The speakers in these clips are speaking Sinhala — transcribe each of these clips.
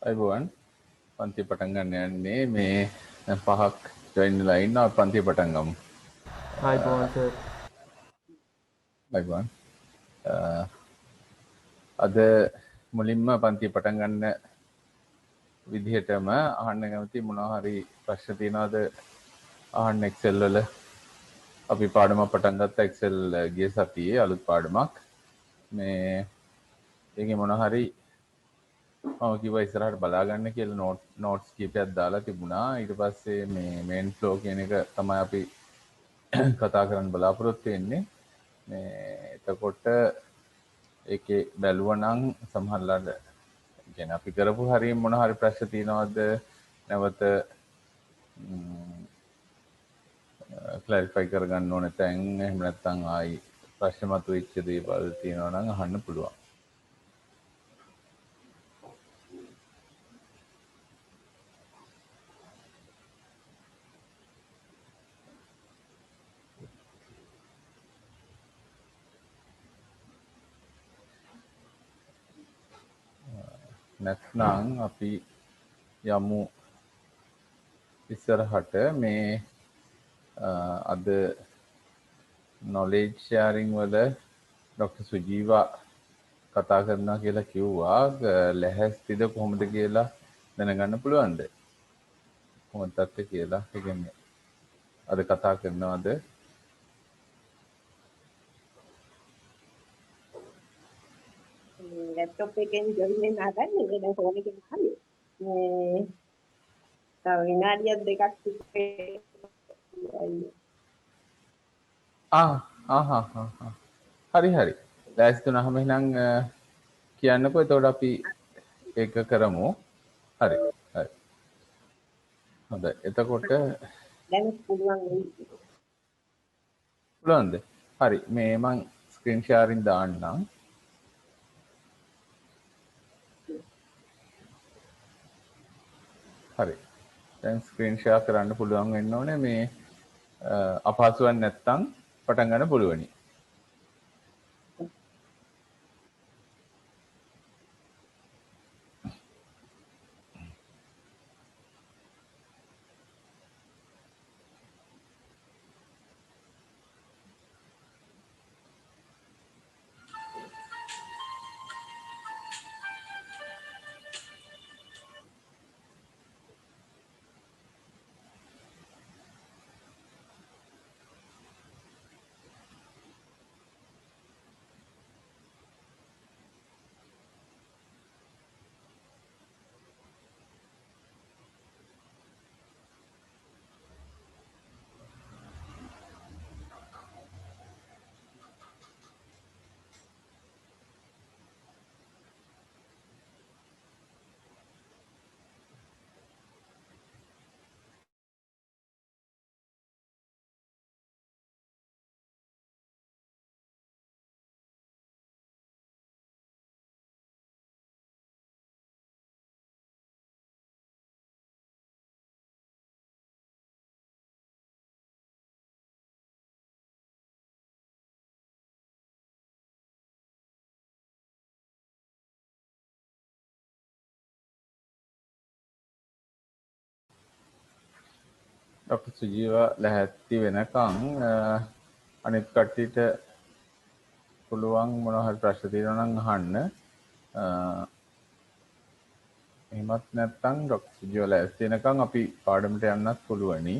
අයිබෝවන් පන්ති පටන් ගන්න යන්නේ මේ 5ක් ජොයින් වෙලා ඉන්නවා පන්ති පටන් ගමු. අයිබෝවන් සර්. අයිබෝවන්. අද මුලින්ම පන්ති පටන් ගන්න විදිහටම අහන්න කැමති මොනවා හරි ප්‍රශ්න තියෙනවද අහන්න Excel වල. අපි පාඩමක් පටන් ගත්ත Excel ගිය සතියේ අලුත් පාඩමක්. මේ ඒකේ මොනවා හරි මම කිව්වා ඉස්සරහට බලාගන්න කියලා නෝට්ස් කීපයක් දාලා තිබුණා. ඊට පස්සේ මේ මේන් ෆ්ලෝ කියන එක තමයි අපි කතා කරන්න බලාපොරොත්තු වෙන්නේ. මේ එතකොට ඒකේ බැලුවා නම් සමහරවිට කියන්නේ අපි කරපු හරිය මොන හරි ප්‍රශ්න තියෙනවද නැවත ක්ලැරිෆයි කරගන්න ඕන තැන් එහෙම නැත්නම් ආයි ප්‍රශ්න මතුවෙච්ච දේවල් තියෙනවා නම් අහන්න පුළුවන්. නැත්නම් අපි යමු ඉස්සරහට මේ අද knowledge sharing වල ඩොක්ටර් සුජීවා කතා කරනවා කියලා කිව්වා. ලැහැස්තිද කොහොමද කියලා දැනගන්න පුළුවන්ද? කොහොමද කියලා. ඒ කියන්නේ අද කතා කරනවද? ලැප්ටොප් එකෙන් ජොයින් වෙන්න හදන්නේ මේ දැන් ෆෝන් එකෙන් හරිය. මේ තව විනාඩියක් දෙකක් හරි. ලෑස්ති වුණාම එහෙනම් කියන්නකෝ. එතකොට අපි ඒක කරමු. හරි. හොඳයි. එතකොට දැන් පුළුවන්ද? හරි. මේ මම ස්ක්‍රීන් ෂෙයාරින් දාන්නම්. හරි. දැන් ස්ක්‍රීන් ෂෙයා කරන්න පුළුවන් වෙන්න ඕනේ. මේ අපහසුවක් නැත්තම් පටන් ගන්න පුළුවනි. ඩොක්ටර් සුජීවා ලැහැත්ති වෙනකන් අනිත් කට්ටියට පුළුවන් මොනවා හරි ප්‍රශ්න තියෙනවා නම් අහන්න. එහෙමත් නැත්නම් ඩොක්ටර් සුජීවා ලැහැත්ති වෙනකන් අපි පාඩමට යන්නත් පුළුවනි.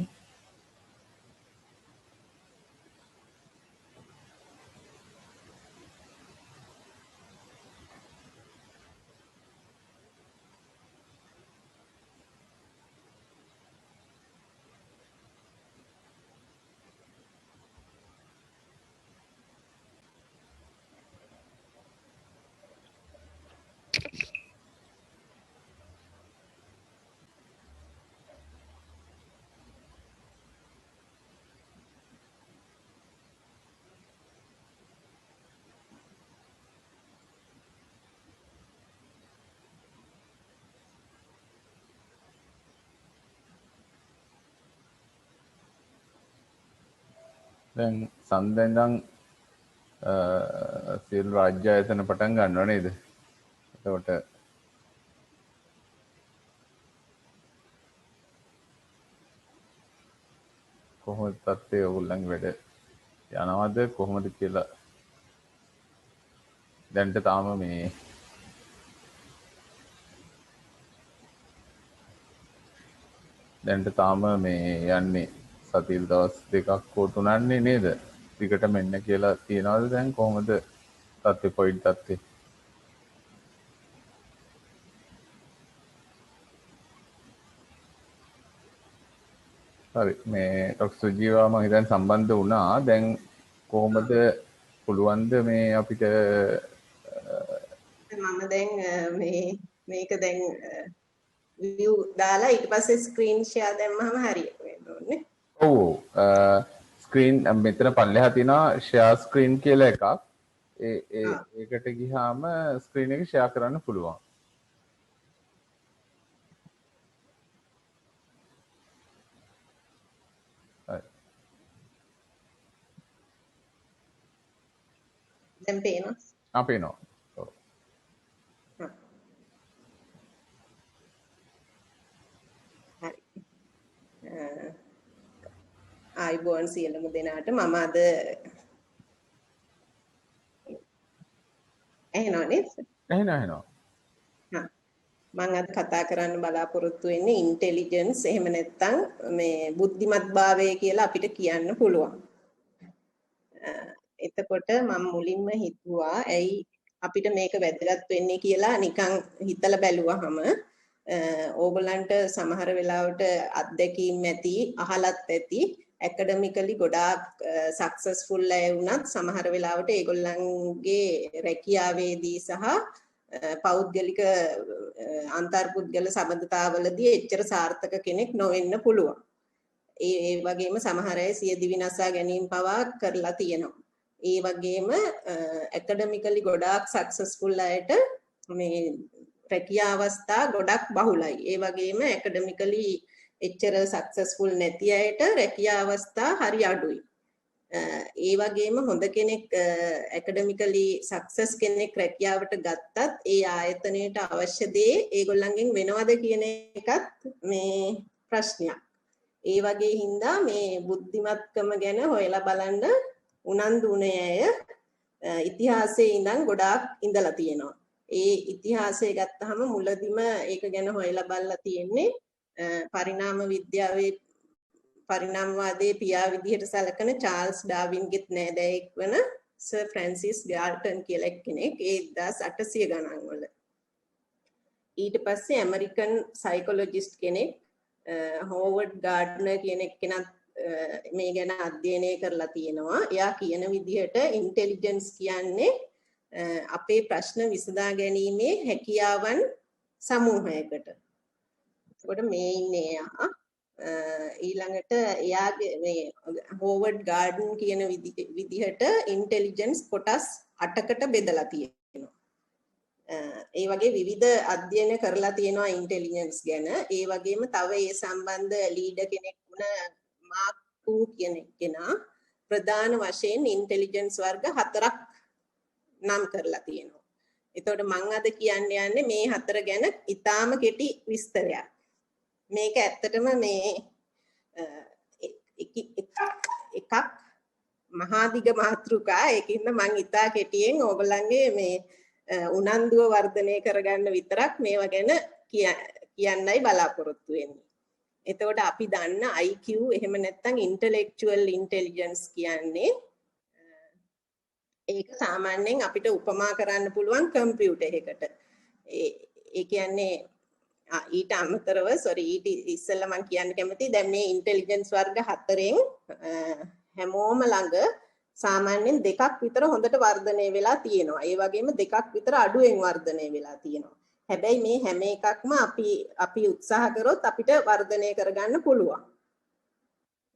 දැන් සඳෙන්දන් සියලු රාජ්‍ය ආයතන පටන් ගන්නව නේද? එතකොට කොහොමද තත්ත්වය ඔයගොල්ලන්ගේ වැඩ යනවද කොහොමද කියලා දැන්ට තාම මේ යන්නේ සතිය දවස් දෙකක් හෝ තුනන්නේ නේද? ටිකට මෙන්න කියලා තියනවාද දැන් කොහොමද තත්ත්වය පොයින්ට් තත්ත්වය? හරි මේ ඩොක්ටර් සුජීවා මම හිතන්නේ සම්බන්ධ වුණා. දැන් කොහොමද පුළුවන්ද මේ අපිට මම දැන් මේක දැන් view දාලා ඊට පස්සේ screen share දැම්මම හරියට වෙන්න ඕනේ. ඔව් ස්ක්‍රීන් මෙතන පල්ලෙහා තියෙනවා share screen කියලා එකක්. ඒකට ගියාම ස්ක්‍රීන් එක share කරන්න පුළුවන්. දැන් පේනවා. පේනවා. ඔව්. හරි. ආයිබෝන් සියලුම දෙනාට මම අද එහෙනවා නේද? එහෙනවා. මම අද කතා කරන්න බලාපොරොත්තු වෙන්නේ ඉන්ටෙලිජන්ස් එහෙම නැත්නම් මේ බුද්ධිමත්භාවය කියලා අපිට කියන්න පුළුවන්. එතකොට මම මුලින්ම හිතුවා ඇයි අපිට මේක වැදගත් වෙන්නේ කියලා නිකන් හිතලා බැලුවහම ඕගොල්ලන්ට සමහර වෙලාවට අත්දැකීම් ඇති අහලත් ඇති ඇකඩමිකලි ගොඩාක් සක්සස්ෆුල් අය වුණත් සමහර වෙලාවට ඒගොල්ලන්ගේ රැකියාවේදී සහ පෞද්ගලික අන්තර්පුද්ගල සම්බන්ධතාවලදී එච්චර සාර්ථක කෙනෙක් නොවෙන්න පුළුවන්. ඒ වගේම සමහර අය සියදිවි නසා ගැනීම පවා කරලා තියෙනවා. ඒ වගේම ඇකඩමිකලි ගොඩාක් සක්සස්ෆුල් අයට මේ රැකියා අවස්ථා ගොඩක් බහුලයි. ඒ වගේම ඇකඩමිකලි එච්චර සක්සස්ෆුල් නැති අයට රැකියා අවස්ථා හරි අඩුයි. ඒ වගේම හොඳ කෙනෙක් ඇකඩමිකලි සක්සස් කෙනෙක් රැකියාවට ගත්තත් ඒ ආයතනයට අවශ්‍ය දේ ඒගොල්ලන්ගෙන් වෙනවද කියන එකත් මේ ප්‍රශ්නයක්. ඒ වගේ හින්දා මේ බුද්ධිමත්කම ගැන හොයලා බලන්න උනන්දු වුණේ අය ඉතිහාසයේ ඉඳන් ගොඩාක් ඉඳලා තියෙනවා. ඒ ඉතිහාසය ගත්තාම මුලදිම ඒක ගැන හොයලා බලලා තියෙන්නේ පරිණාම විද්‍යාවේ පරිණාමවාදයේ පියා විදිහට සැලකෙන චාල්ස් ඩාවින්ගෙත් නෑදෑයෙක් වන සර් ෆ්‍රැන්සිස් ගාල්ටන් කියලා කෙනෙක් ඒ 1800 ගණන් වල. ඊට පස්සේ ඇමරිකන් සයිකොලොජිස්ට් කෙනෙක් හෝවර්ඩ් ගාඩ්නර් කියන කෙනත් මේ ගැන අධ්‍යයනය කරලා තියෙනවා. එයා කියන විදිහට ඉන්ටෙලිජන්ස් කියන්නේ අපේ ප්‍රශ්න විසඳා ගැනීමේ හැකියාවන් සමූහයකට. එතකොට මේ ඉන්නේ එයා. ඊළඟට එයාගේ මේ හෝවර්ඩ් ගාඩන් කියන විදිහට ඉන්ටෙලිජන්ස් කොටස් 8කට බෙදලා තියෙනවා. ඒ වගේ විවිධ අධ්‍යයන කරලා තියෙනවා ඉන්ටෙලිජන්ස් ගැන. ඒ වගේම තව ඒ සම්බන්ධ ලීඩර් කෙනෙක් වුණ මාක් ටූ කියන කෙනා ප්‍රධාන වශයෙන් ඉන්ටෙලිජන්ස් වර්ග 4ක් නම් කරලා තියෙනවා. එතකොට මම අද කියන්න යන්නේ මේ 4 ගැන ඉතාම කෙටි විස්තරයක්. මේක ඇත්තටම මේ එකක් මහා දිග මාතෘකා. ඒකින්ද මම ඉතා කෙටියෙන් ඕගොල්ලන්ගේ මේ උනන්දුව වර්ධනය කරගන්න විතරක් මේවා ගැන කියන්නයි බලාපොරොත්තු වෙන්නේ. එතකොට අපි දන්න IQ එහෙම නැත්නම් intellectual intelligence කියන්නේ ඒක සාමාන්‍යයෙන් අපිට උපමා කරන්න පුළුවන් කම්පියුටර් එකකට. ඒ කියන්නේ ඊට අමතරව ඊට ඉස්සෙල්ලා මම කියන්න කැමතියි දැන් මේ ඉන්ටෙලිජන්ස් වර්ග 4න් හැමෝම ළඟ සාමාන්‍යයෙන් 2ක් විතර හොඳට වර්ධනය වෙලා තියෙනවා. ඒ වගේම 2ක් විතර අඩුවෙන් වර්ධනය වෙලා තියෙනවා. හැබැයි මේ හැම එකක්ම අපි උත්සාහ කරොත් අපිට වර්ධනය කරගන්න පුළුවන්.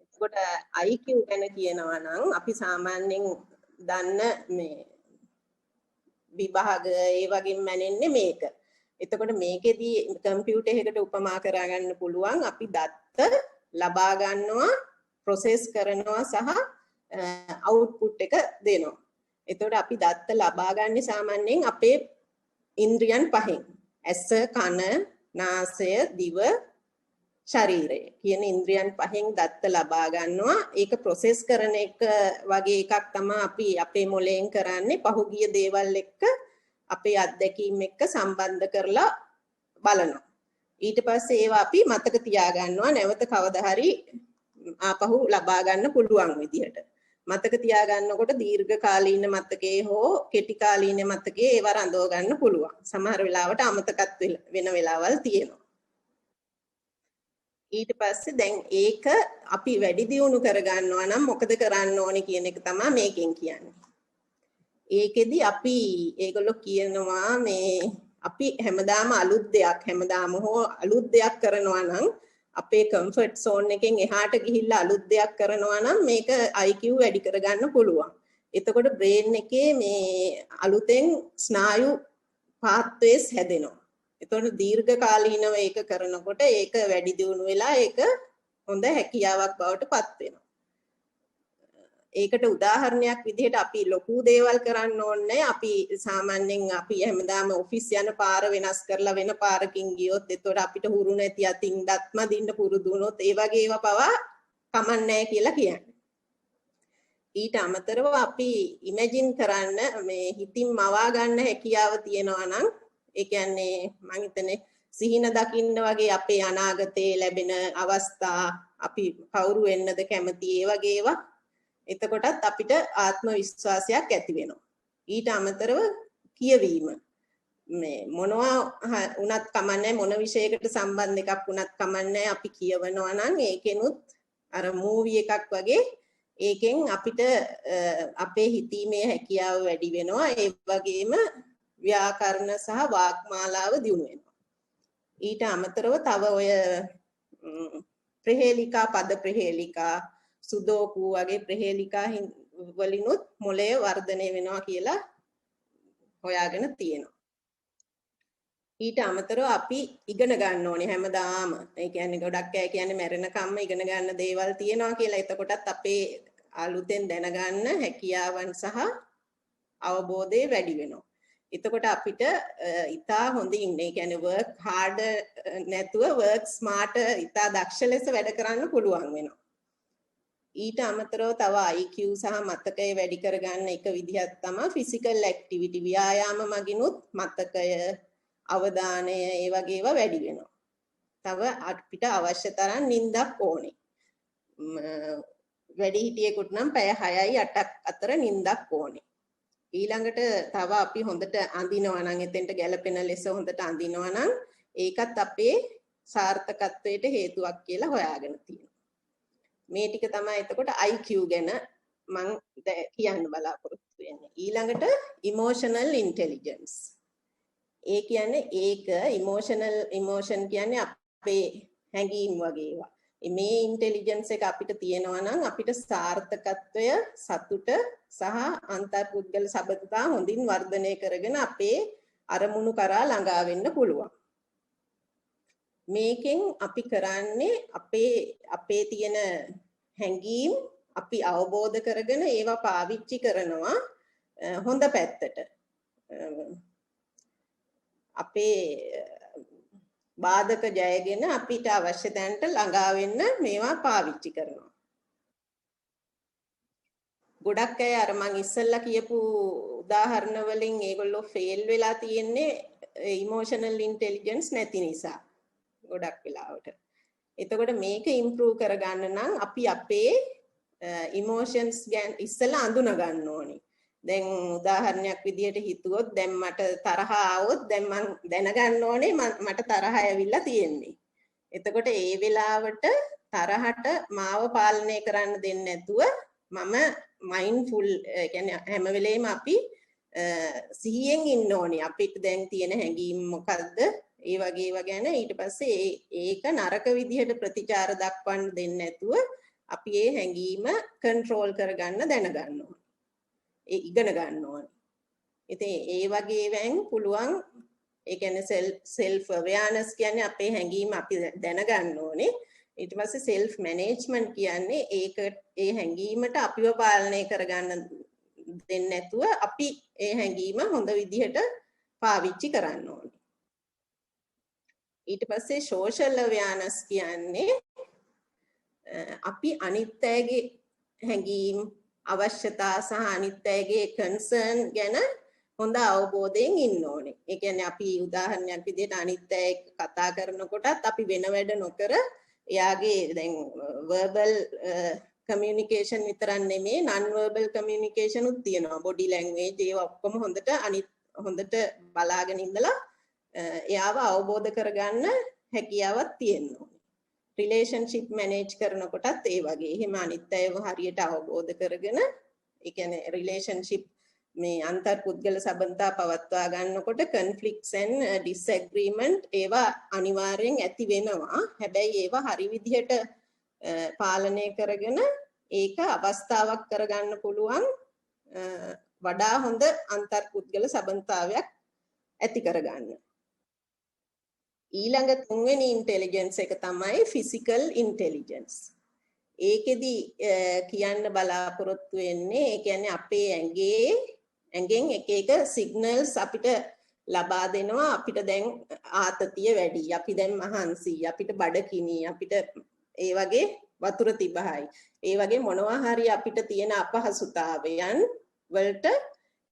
එතකොට IQ ගැන කියනවා නම් අපි සාමාන්‍යයෙන් දන්න මේ විභාග ඒ වගේම මැනෙන්නේ මේක. එතකොට මේකෙදී කම්පියුටර් එකකට උපමා කරගන්න පුළුවන් අපි දත්ත ලබා ගන්නවා ප්‍රොසෙස් කරනවා සහ අවුට්පුට් එක දෙනවා. එතකොට අපි දත්ත ලබා ගන්නේ සාමාන්‍යයෙන් අපේ ඉන්ද්‍රියන් පහෙන්. ඇස, කන, නාසය, දිව, ශරීරය කියන ඉන්ද්‍රියන් පහෙන් දත්ත ලබා ගන්නවා. ඒක ප්‍රොසෙස් කරන එක වගේ එකක් තමයි අපි අපේ මොළයෙන් කරන්නේ. පහුගිය දේවල් එක්ක අපේ අත්දැකීම් එක්ක සම්බන්ධ කරලා බලනවා. ඊට පස්සේ ඒවා අපි මතක තියා ගන්නවා නැවත කවදා හරි ආපහු ලබා ගන්න පුළුවන් විදිහට. මතක තියා ගන්නකොට දීර්ඝ කාලීන මතකයේ හෝ කෙටි කාලීන මතකයේ ඒවා රඳව ගන්න පුළුවන්. සමහර වෙලාවට අමතකත් වෙන වෙලාවල් තියෙනවා. ඊට පස්සේ දැන් ඒක අපි වැඩි දියුණු කර ගන්නවා නම් මොකද කරන්න ඕනේ කියන එක තමයි මේකෙන් කියන්නේ. ඒකෙදි අපි ඒගොල්ලෝ කියනවා මේ අපි හැමදාම අලුත් දෙයක් කරනවා නම් අපේ කම්ෆර්ට් සෝන් එකෙන් එහාට ගිහිල්ලා අලුත් දෙයක් කරනවා නම් මේක IQ වැඩි කරගන්න පුළුවන්. එතකොට බ්‍රේන් එකේ මේ අලුතෙන් ස්නායු පාත්වේස් හැදෙනවා. එතකොට දීර්ඝ කාලීනව ඒක කරනකොට ඒක වැඩි දියුණු වෙලා ඒක හොඳ හැකියාවක් බවට පත් වෙනවා. ඒකට උදාහරණයක් විදිහට අපි ලොකු දේවල් කරන්න ඕනේ. අපි සාමාන්‍යයෙන් අපි හැමදාම ඔෆිස් යන පාර වෙනස් කරලා වෙන පාරකින් ගියොත් එතකොට අපිට හුරු නැති අතින් දත්ම දින්න පුරුදු වුණොත් ඒ වගේ ඒවා පවා කමන්නේ කියලා කියන්නේ. ඊට අමතරව අපි ඉමේජින් කරන්න මේ හිතින් මවා ගන්න හැකියාව තියෙනවා නම් ඒ කියන්නේ මම හිතන්නේ සිහින දකින්න වගේ අපේ අනාගතයේ ලැබෙන අවස්ථා අපි කවුරු වෙන්නද කැමති ඒ වගේ ඒවා එතකොටත් අපිට ආත්ම විශ්වාසයක් ඇති වෙනවා. ඊට අමතරව කියවීම මේ මොනවා වුණත් කමන්නේ මොන විෂයකට සම්බන්ධ එකක් වුණත් කමන්නේ අපි කියවනවා නම් ඒකෙනුත් අර මූවි එකක් වගේ ඒකෙන් අපිට අපේ හිතීමේ හැකියාව වැඩි වෙනවා. ඒ වගේම ව්‍යාකරණ සහ වාග්මාලාව දියුණු වෙනවා. ඊට අමතරව තව ඔය ප්‍රහේලිකා පද ප්‍රහේලිකා සුදෝකු වගේ ප්‍රහේලිකා වලිනුත් මොළය වර්ධනය වෙනවා කියලා හොයාගෙන තියෙනවා. ඊට අමතරව අපි ඉගෙන ගන්න ඕනේ හැමදාම. ඒ කියන්නේ ගොඩක් අය කියන්නේ මැරෙනකම්ම ඉගෙන ගන්න දේවල් තියෙනවා කියලා. එතකොටත් අපේ අලුතෙන් දැනගන්න හැකියාවන් සහ අවබෝධය වැඩි වෙනවා. එතකොට අපිට ඉතා හොඳින් ඒ කියන්නේ work hard නැතුව work smart ඉතා දක්ෂ ලෙස වැඩ කරන්න පුළුවන් වෙනවා. ඊට අමතරව තව IQ සහ මතකය වැඩි කරගන්න එක විදිහක් තමයි physical activity ව්‍යායාම මගිනුත් මතකය අවධානය ඒ වගේ ඒවා වැඩි වෙනවා. තව අපිට අවශ්‍ය තරම් නිින්දක් ඕනේ. වැඩි හිටියෙකුට නම් පැය 6යි 8ක් අතර නිින්දක් ඕනේ. ඊළඟට තව අපි හොඳට අඳිනවා නම් එතෙන්ට ගැලපෙන ලෙස හොඳට අඳිනවා නම් ඒකත් අපේ සාර්ථකත්වයට හේතුවක් කියලා හොයාගෙන තියෙනවා. මේ ටික තමයි එතකොට IQ ගැන මම කියන්න බලාපොරොත්තු වෙන්නේ. ඊළඟට emotional intelligence. ඒ කියන්නේ ඒක emotion කියන්නේ අපේ හැඟීම් වගේ ඒවා. මේ ඉන්ටෙලිජන්ස් එක අපිට තියෙනවා නම් අපිට සාර්ථකත්වය සතුට සහ අන්තර්පුද්ගල සබඳතා හොඳින් වර්ධනය කරගෙන අපේ අරමුණු කරා ළඟා වෙන්න පුළුවන්. මේකෙන් අපි කරන්නේ අපේ තියෙන හැඟීම් අපි අවබෝධ කරගෙන ඒවා පාවිච්චි කරනවා හොඳ පැත්තට. අපේ බාධක ජයගෙන අපිට අවශ්‍ය තැනට ළඟා වෙන්න මේවා පාවිච්චි කරනවා. ගොඩක් අය අර මං ඉස්සෙල්ලා කියපු උදාහරණ වලින් ඒගොල්ලෝ ෆේල් වෙලා තියෙන්නේ ඉමෝෂනල් ඉන්ටෙලිජන්ස් නැති නිසා. ගොඩක් වෙලාවට. එතකොට මේක ඉම්ප්‍රූව් කරගන්න නම් අපි අපේ ඉමෝෂන්ස් ගැන ඉස්සෙල්ලා අඳුන ගන්න ඕනේ. දැන් උදාහරණයක් විදියට හිතුවොත් දැන් මට තරහ ආවොත් දැන් මං දැනගන්න ඕනේ මට තරහ ඇවිල්ලා තියෙන්නේ. එතකොට ඒ වෙලාවට තරහට මාව පාලනය කරන්න දෙන්නේ නැතුව මම මයින්ඩ්ෆුල් කියන්නේ හැම වෙලේම අපි සිහියෙන් ඉන්න ඕනේ. අපිට දැන් තියෙන හැඟීම් මොකද්ද? ඒ වගේ ඒවා ගැන ඊට පස්සේ ඒක නරක විදිහට ප්‍රතිචාර දක්වන්න දෙන්නේ නැතුව අපි ඒ හැඟීම කන්ට්‍රෝල් කරගන්න දැනගන්න ඕනේ. ඒ ඉගෙන ගන්න ඕනේ. ඉතින් ඒ වගේ වෙන් පුළුවන් ඒ කියන්නේ self awareness කියන්නේ අපේ හැඟීම අපි දැනගන්න ඕනේ. ඊට පස්සේ self management කියන්නේ ඒ හැඟීමට අපිව පාලනය කරගන්න දෙන්නේ නැතුව අපි ඒ හැඟීම හොඳ විදිහට පාවිච්චි කරන්න ඕනේ. ඊට පස්සේ social awareness කියන්නේ අපි අනිත් අයගේ හැඟීම් අවශ්‍යතා සහ අනිත් අයගේ කන්සර්න් ගැන හොඳ අවබෝධයෙන් ඉන්න ඕනේ. ඒ කියන්නේ අපි උදාහරණයක් විදිහට අනිත් අය කතා කරනකොටත් අපි වෙන වැඩ නොකර එයාගේ දැන් verbal communication විතරක් නෙමෙයි non verbal communication උත් තියෙනවා. body language ඒවා ඔක්කොම හොඳට බලාගෙන ඉඳලා එයාව අවබෝධ කරගන්න හැකියාවක් තියෙනවා. රිලේෂන්ෂිප් මැනේජ් කරනකොටත් ඒ වගේ. එහෙම අනිත් අයව හරියට අවබෝධ කරගෙන ඒ කියන්නේ රිලේෂන්ෂිප් මේ අන්තර්පුද්ගල සබඳතා පවත්වා ගන්නකොට conflicts and disagreement ඒවා අනිවාර්යෙන් ඇති වෙනවා. හැබැයි ඒවා හරි විදිහට පාලනය කරගෙන ඒක අවස්ථාවක් කරගන්න පුළුවන් වඩා හොඳ අන්තර්පුද්ගල සබඳතාවයක් ඇති කරගන්න. ඊළඟ තුන්වෙනි ඉන්ටෙලිජන්ස් එක තමයි ෆිසිකල් ඉන්ටෙලිජන්ස්. ඒකෙදි කියන්න බලාපොරොත්තු වෙන්නේ ඒ කියන්නේ අපේ ඇඟෙන් එක එක සිග්නල්ස් අපිට ලබා දෙනවා. අපිට දැන් ආතතිය වැඩි, අපි දැන් මහන්සි, අපිට බඩගිනි, අපිට ඒ වගේ වතුර තිබහයි, ඒ වගේ මොනවා හරි අපිට තියෙන අපහසුතාවයන් වලට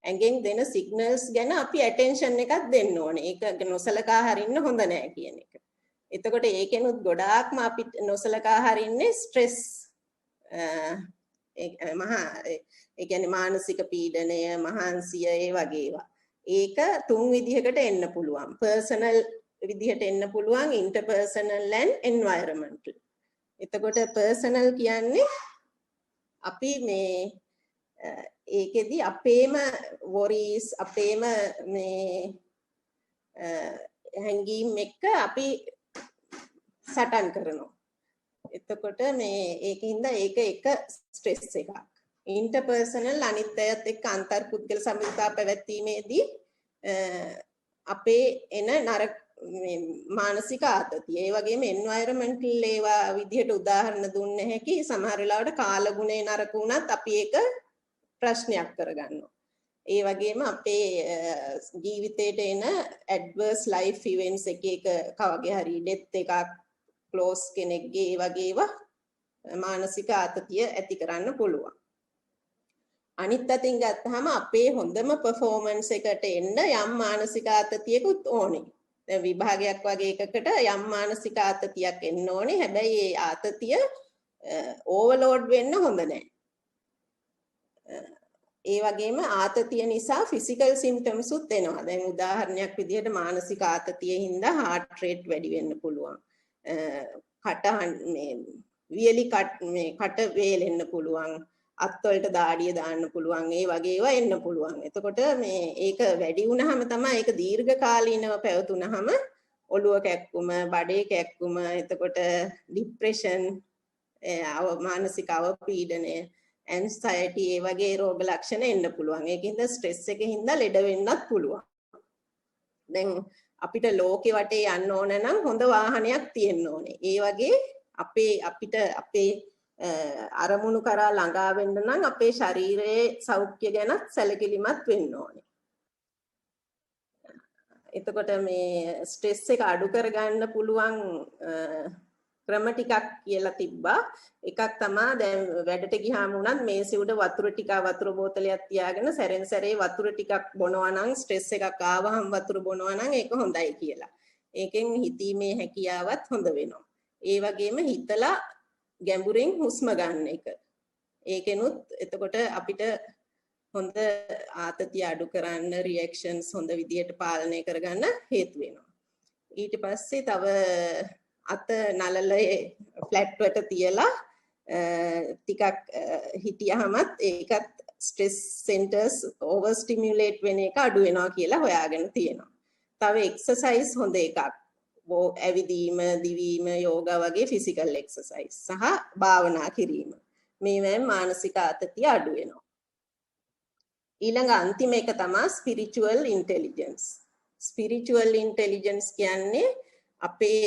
ඇඟෙන් දෙන සිග්නල්ස් ගැන අපි ඇටෙන්ෂන් එකක් දෙන්න ඕනේ. ඒක නොසලකා හරින්න හොඳ නෑ කියන එක. එතකොට ඒකෙනුත් ගොඩාක්ම අපි නොසලකා හරින්නේ ස්ට්‍රෙස් ඒ කියන්නේ මානසික පීඩනය, මහන්සිය ඒ වගේ ඒවා. ඒක තුන් විදිහකට එන්න පුළුවන්. පර්සනල් විදිහට එන්න පුළුවන්, ඉන්ටර්පර්සනල් and environmental. එතකොට පර්සනල් කියන්නේ අපි මේ ඒකෙදි අපේම worries අපේම මේ හැඟීම් එක්ක අපි සටන් කරනවා. එතකොට මේ ඒකින්ද ඒක එක ස්ට්‍රෙස් එකක්. ඉන්ටර්පර්සනල් අනිත් අයත් එක්ක අන්තර්පුද්ගල සම්බන්ධතා පැවැත්වීමේදී අපේ එන නරක මානසික ආතතිය. ඒ වගේම එන්වයරන්මන්ටල් ඒවා විදිහට උදාහරණ දුන්න හැකි. සමහර වෙලාවට කාලගුණේ නරක වුණත් අපි ඒක ප්‍රශ්නයක් කරගන්නවා. ඒ වගේම අපේ ජීවිතේට එන ඇඩ්වර්ස් ලයිෆ් ඉවෙන්ට්ස් එක කවගේ හරි ඩෙත් එකක්, ක්ලෝස් කෙනෙක්ගේ ඒ වගේ ඒවා මානසික ආතතිය ඇති කරන්න පුළුවන්. අනිත් අතින් ගත්තාම අපේ හොඳම පර්ෆෝමන්ස් එකට එන්න යම් මානසික ආතතියකුත් ඕනේ. දැන් විභාගයක් වගේ එකකට යම් මානසික ආතතියක් එන්න ඕනේ. හැබැයි ඒ ආතතිය ඕවර්ලෝඩ් වෙන්න හොඳ නැහැ. ඒ වගේම ආතතිය නිසා ෆිසිකල් සිම්ප්ටම්ස් උත් එනවා. දැන් උදාහරණයක් විදිහට මානසික ආතතියෙන් හින්දා heart rate වැඩි වෙන්න පුළුවන්. කට වේලෙන්න පුළුවන්. අත්වලට දාඩිය දාන්න පුළුවන්. ඒ වගේ ඒවා එන්න පුළුවන්. එතකොට මේ ඒක වැඩි වුණාම තමයි ඒක දීර්ඝ කාලීනව පැවතුනහම ඔළුව කැක්කුම, බඩේ කැක්කුම, එතකොට ડિප්‍රෙෂන්, මානසික අවපීඩනය, anxiety ඒ වගේ රෝග ලක්ෂණ එන්න පුළුවන්. ඒකින්ද ස්ට්‍රෙස් එකකින්ද ලෙඩ වෙන්නත් පුළුවන්. දැන් අපිට ලෝකෙ වටේ යන්න ඕන නම් හොඳ වාහනයක් තියෙන්න ඕනේ. ඒ වගේ අපිට අපේ අරමුණු කරා ළඟා වෙන්න නම් අපේ ශරීරයේ සෞඛ්‍ය ගැන සැලකිලිමත් වෙන්න ඕනේ. එතකොට මේ ස්ට්‍රෙස් එක අඩු කරගන්න පුළුවන් ක්‍රම ටිකක් කියලා තිබ්බා. එකක් තමයි දැන් වැඩට ගියාම උනත් මේසෙ උඩ වතුර බෝතලයක් තියාගෙන සැරෙන් සැරේ වතුර ටිකක් බොනවා නම් ස්ට්‍රෙස් එකක් ආවහම වතුර බොනවා නම් ඒක හොඳයි කියලා. ඒකෙන් හිතීමේ හැකියාවත් හොඳ වෙනවා. ඒ වගේම හිතලා ගැඹුරින් හුස්ම ගන්න එක. ඒකෙනුත් එතකොට අපිට හොඳ ආතතිය අඩු කරන්න, රියැක්ෂන්ස් හොඳ විදියට පාලනය කරගන්න හේතු වෙනවා. ඊට පස්සේ තව අත නලලේ ෆ්ලැට් වට තියලා ටිකක් හිටියහමත් ඒකත් ස්ට්‍රෙස් සෙන්ටර්ස් ඕවර් ස්ටිමියුලේට් වෙන එක අඩු වෙනවා කියලා හොයාගෙන තියෙනවා. තව එක්සර්සයිස් හොඳ එකක්. ඇවිදීම, දිවීම, යෝගා වගේ ෆිසිකල් එක්සර්සයිස් සහ භාවනා කිරීම. මේවෙන් මානසික ආතතිය අඩු වෙනවා. ඊළඟ අන්තිම එක තමයි ස්පිරිචුවල් ඉන්ටෙලිජන්ස්. ස්පිරිචුවල් ඉන්ටෙලිජන්ස් කියන්නේ අපේ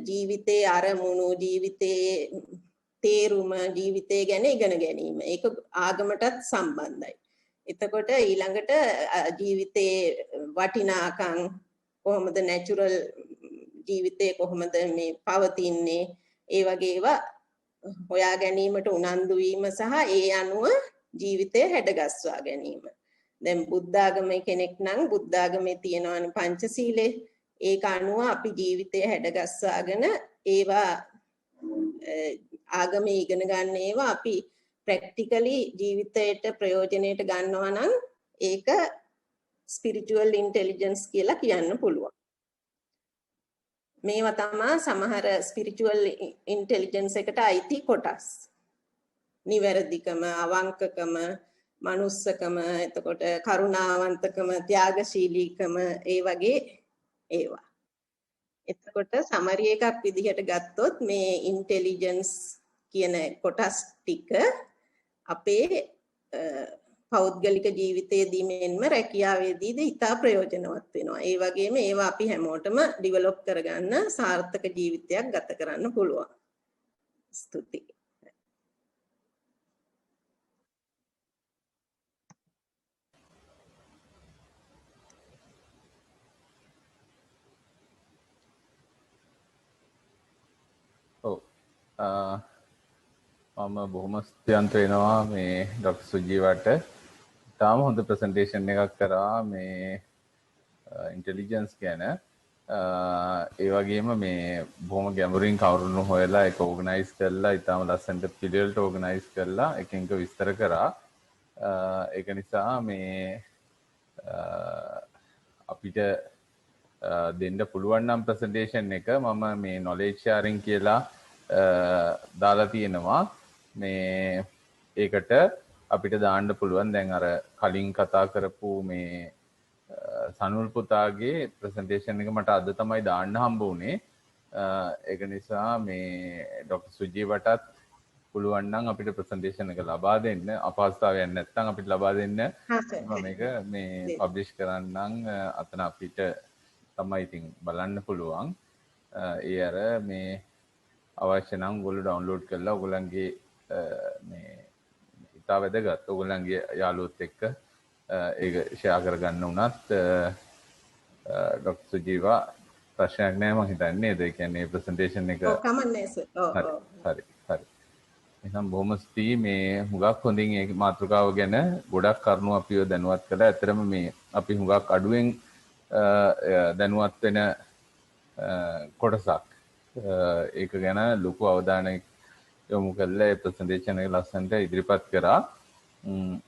ජීවිතයේ අරමුණු, ජීවිතයේ තේරුම, ජීවිතය ගැන ඉගෙන ගැනීම. ඒක ආගමටත් සම්බන්ධයි. එතකොට ඊළඟට ජීවිතයේ වටිනාකම් කොහොමද නැචරල් ජීවිතේ කොහොමද මේ පවතින්නේ ඒ වගේ ඒවා හොයා ගැනීමට උනන්දු වීම සහ ඒ අනුව ජීවිතය හැඩගස්වා ගැනීම. දැන් බුද්ධ ආගමේ කෙනෙක් නම් බුද්ධ ආගමේ තියෙනවානේ පංචශීලය. ඒක අනුව අපි ජීවිතය හැඩගස්වාගෙන ඒවා ආගමේ ඉගෙන ගන්න ඒවා අපි ප්‍රැක්ටිකලි ජීවිතයට ප්‍රයෝජනෙට ගන්නවා නම් ඒක ස්පිරිචුවල් ඉන්ටෙලිජන්ස් කියලා කියන්න පුළුවන්. මේවා තමයි සමහර ස්පිරිචුවල් ඉන්ටෙලිජන්ස් එකට අයිති කොටස්. නිවැරදිකම, අවංකකම, මනුස්සකම, එතකොට කරුණාවන්තකම, ත්‍යාගශීලීකම ඒ වගේ ඒවා. එතකොට සමරි එකක් විදිහට ගත්තොත් මේ ඉන්ටෙලිජන්ස් කියන කොටස් ටික අපේ පෞද්ගලික ජීවිතයේදී මෙන්ම රැකියාවේදීද ඉතා ප්‍රයෝජනවත් වෙනවා. ඒ වගේම ඒවා අපි හැමෝටම ඩිවෙලොප් කරගන්න සාර්ථක ජීවිතයක් ගත කරන්න පුළුවන්. ස්තුතියි. මම බොහොම ස්තුතිවන්ත වෙනවා මේ ඩොක්ටර් සුජීවට. තාම හොඳ ප්‍රසන්ටේෂන් එකක් කරා මේ ඉන්ටෙලිජන්ස් ගැන. ඒ වගේම මේ බොහොම ගැඹුරින් කවුරුණු හොයලා ඒක ඕගනයිස් කරලා ඉතාම ලස්සනට පිළිවෙලට ඕගනයිස් කරලා එකින් එක විස්තර කරා. ඒක නිසා මේ අපිට දෙන්න පුළුවන් නම් ප්‍රසන්ටේෂන් එක මම මේ නොලෙජ් ෂෙයාරින් කියලා දාලා තියෙනවා. මේ ඒකට අපිට දාන්න පුළුවන් දැන් අර කලින් කතා කරපු මේ සනුල් පුතාගේ ප්‍රසන්ටේෂන් එක මට අද තමයි දාන්න හම්බ වුණේ. ඒක නිසා මේ ඩොක්ටර් සුජීවටත් පුළුවන් නම් අපිට ප්‍රසන්ටේෂන් එක ලබා දෙන්න. අපහසුතාවයක් නැත්නම් අපිට ලබා දෙන්න. මේක මේ පබ්ලිෂ් කරන්නම් අතන අපිට තමයි ඉතින් බලන්න පුළුවන්. ඒ අර මේ අවශ්‍ය නම් ඔයගොල්ලෝ ඩවුන්ලෝඩ් කරලා ඔයගොල්ලන්ගේ මේ ඉතා වැදගත් ඔයගොල්ලන්ගේ යාළුවොත් එක්ක ඒක ෂෙයා කරගන්න උනත් ඩොක්ටර් සුජීවා ප්‍රශ්නයක් නැහැ මම හිතන්නේ නේද? ඒ කියන්නේ ප්‍රසන්ටේෂන් එක කමන්නේ සර්. හරි. එහෙනම් බොහොම ස්තුතියි මේ හුඟක් හොඳින් මේ මාතෘකාව ගැන ගොඩක් කරුණු අපිව දැනුවත් කළා. ඇත්තටම මේ අපි හුඟක් අඩුවෙන් දැනුවත් වෙන කොටසක්. ඒක ගැන ලොකු අවධානයක් යොමු කරලා ඒ ප්‍රසන්ටේෂන් එක ලස්සනට ඉදිරිපත් කරා.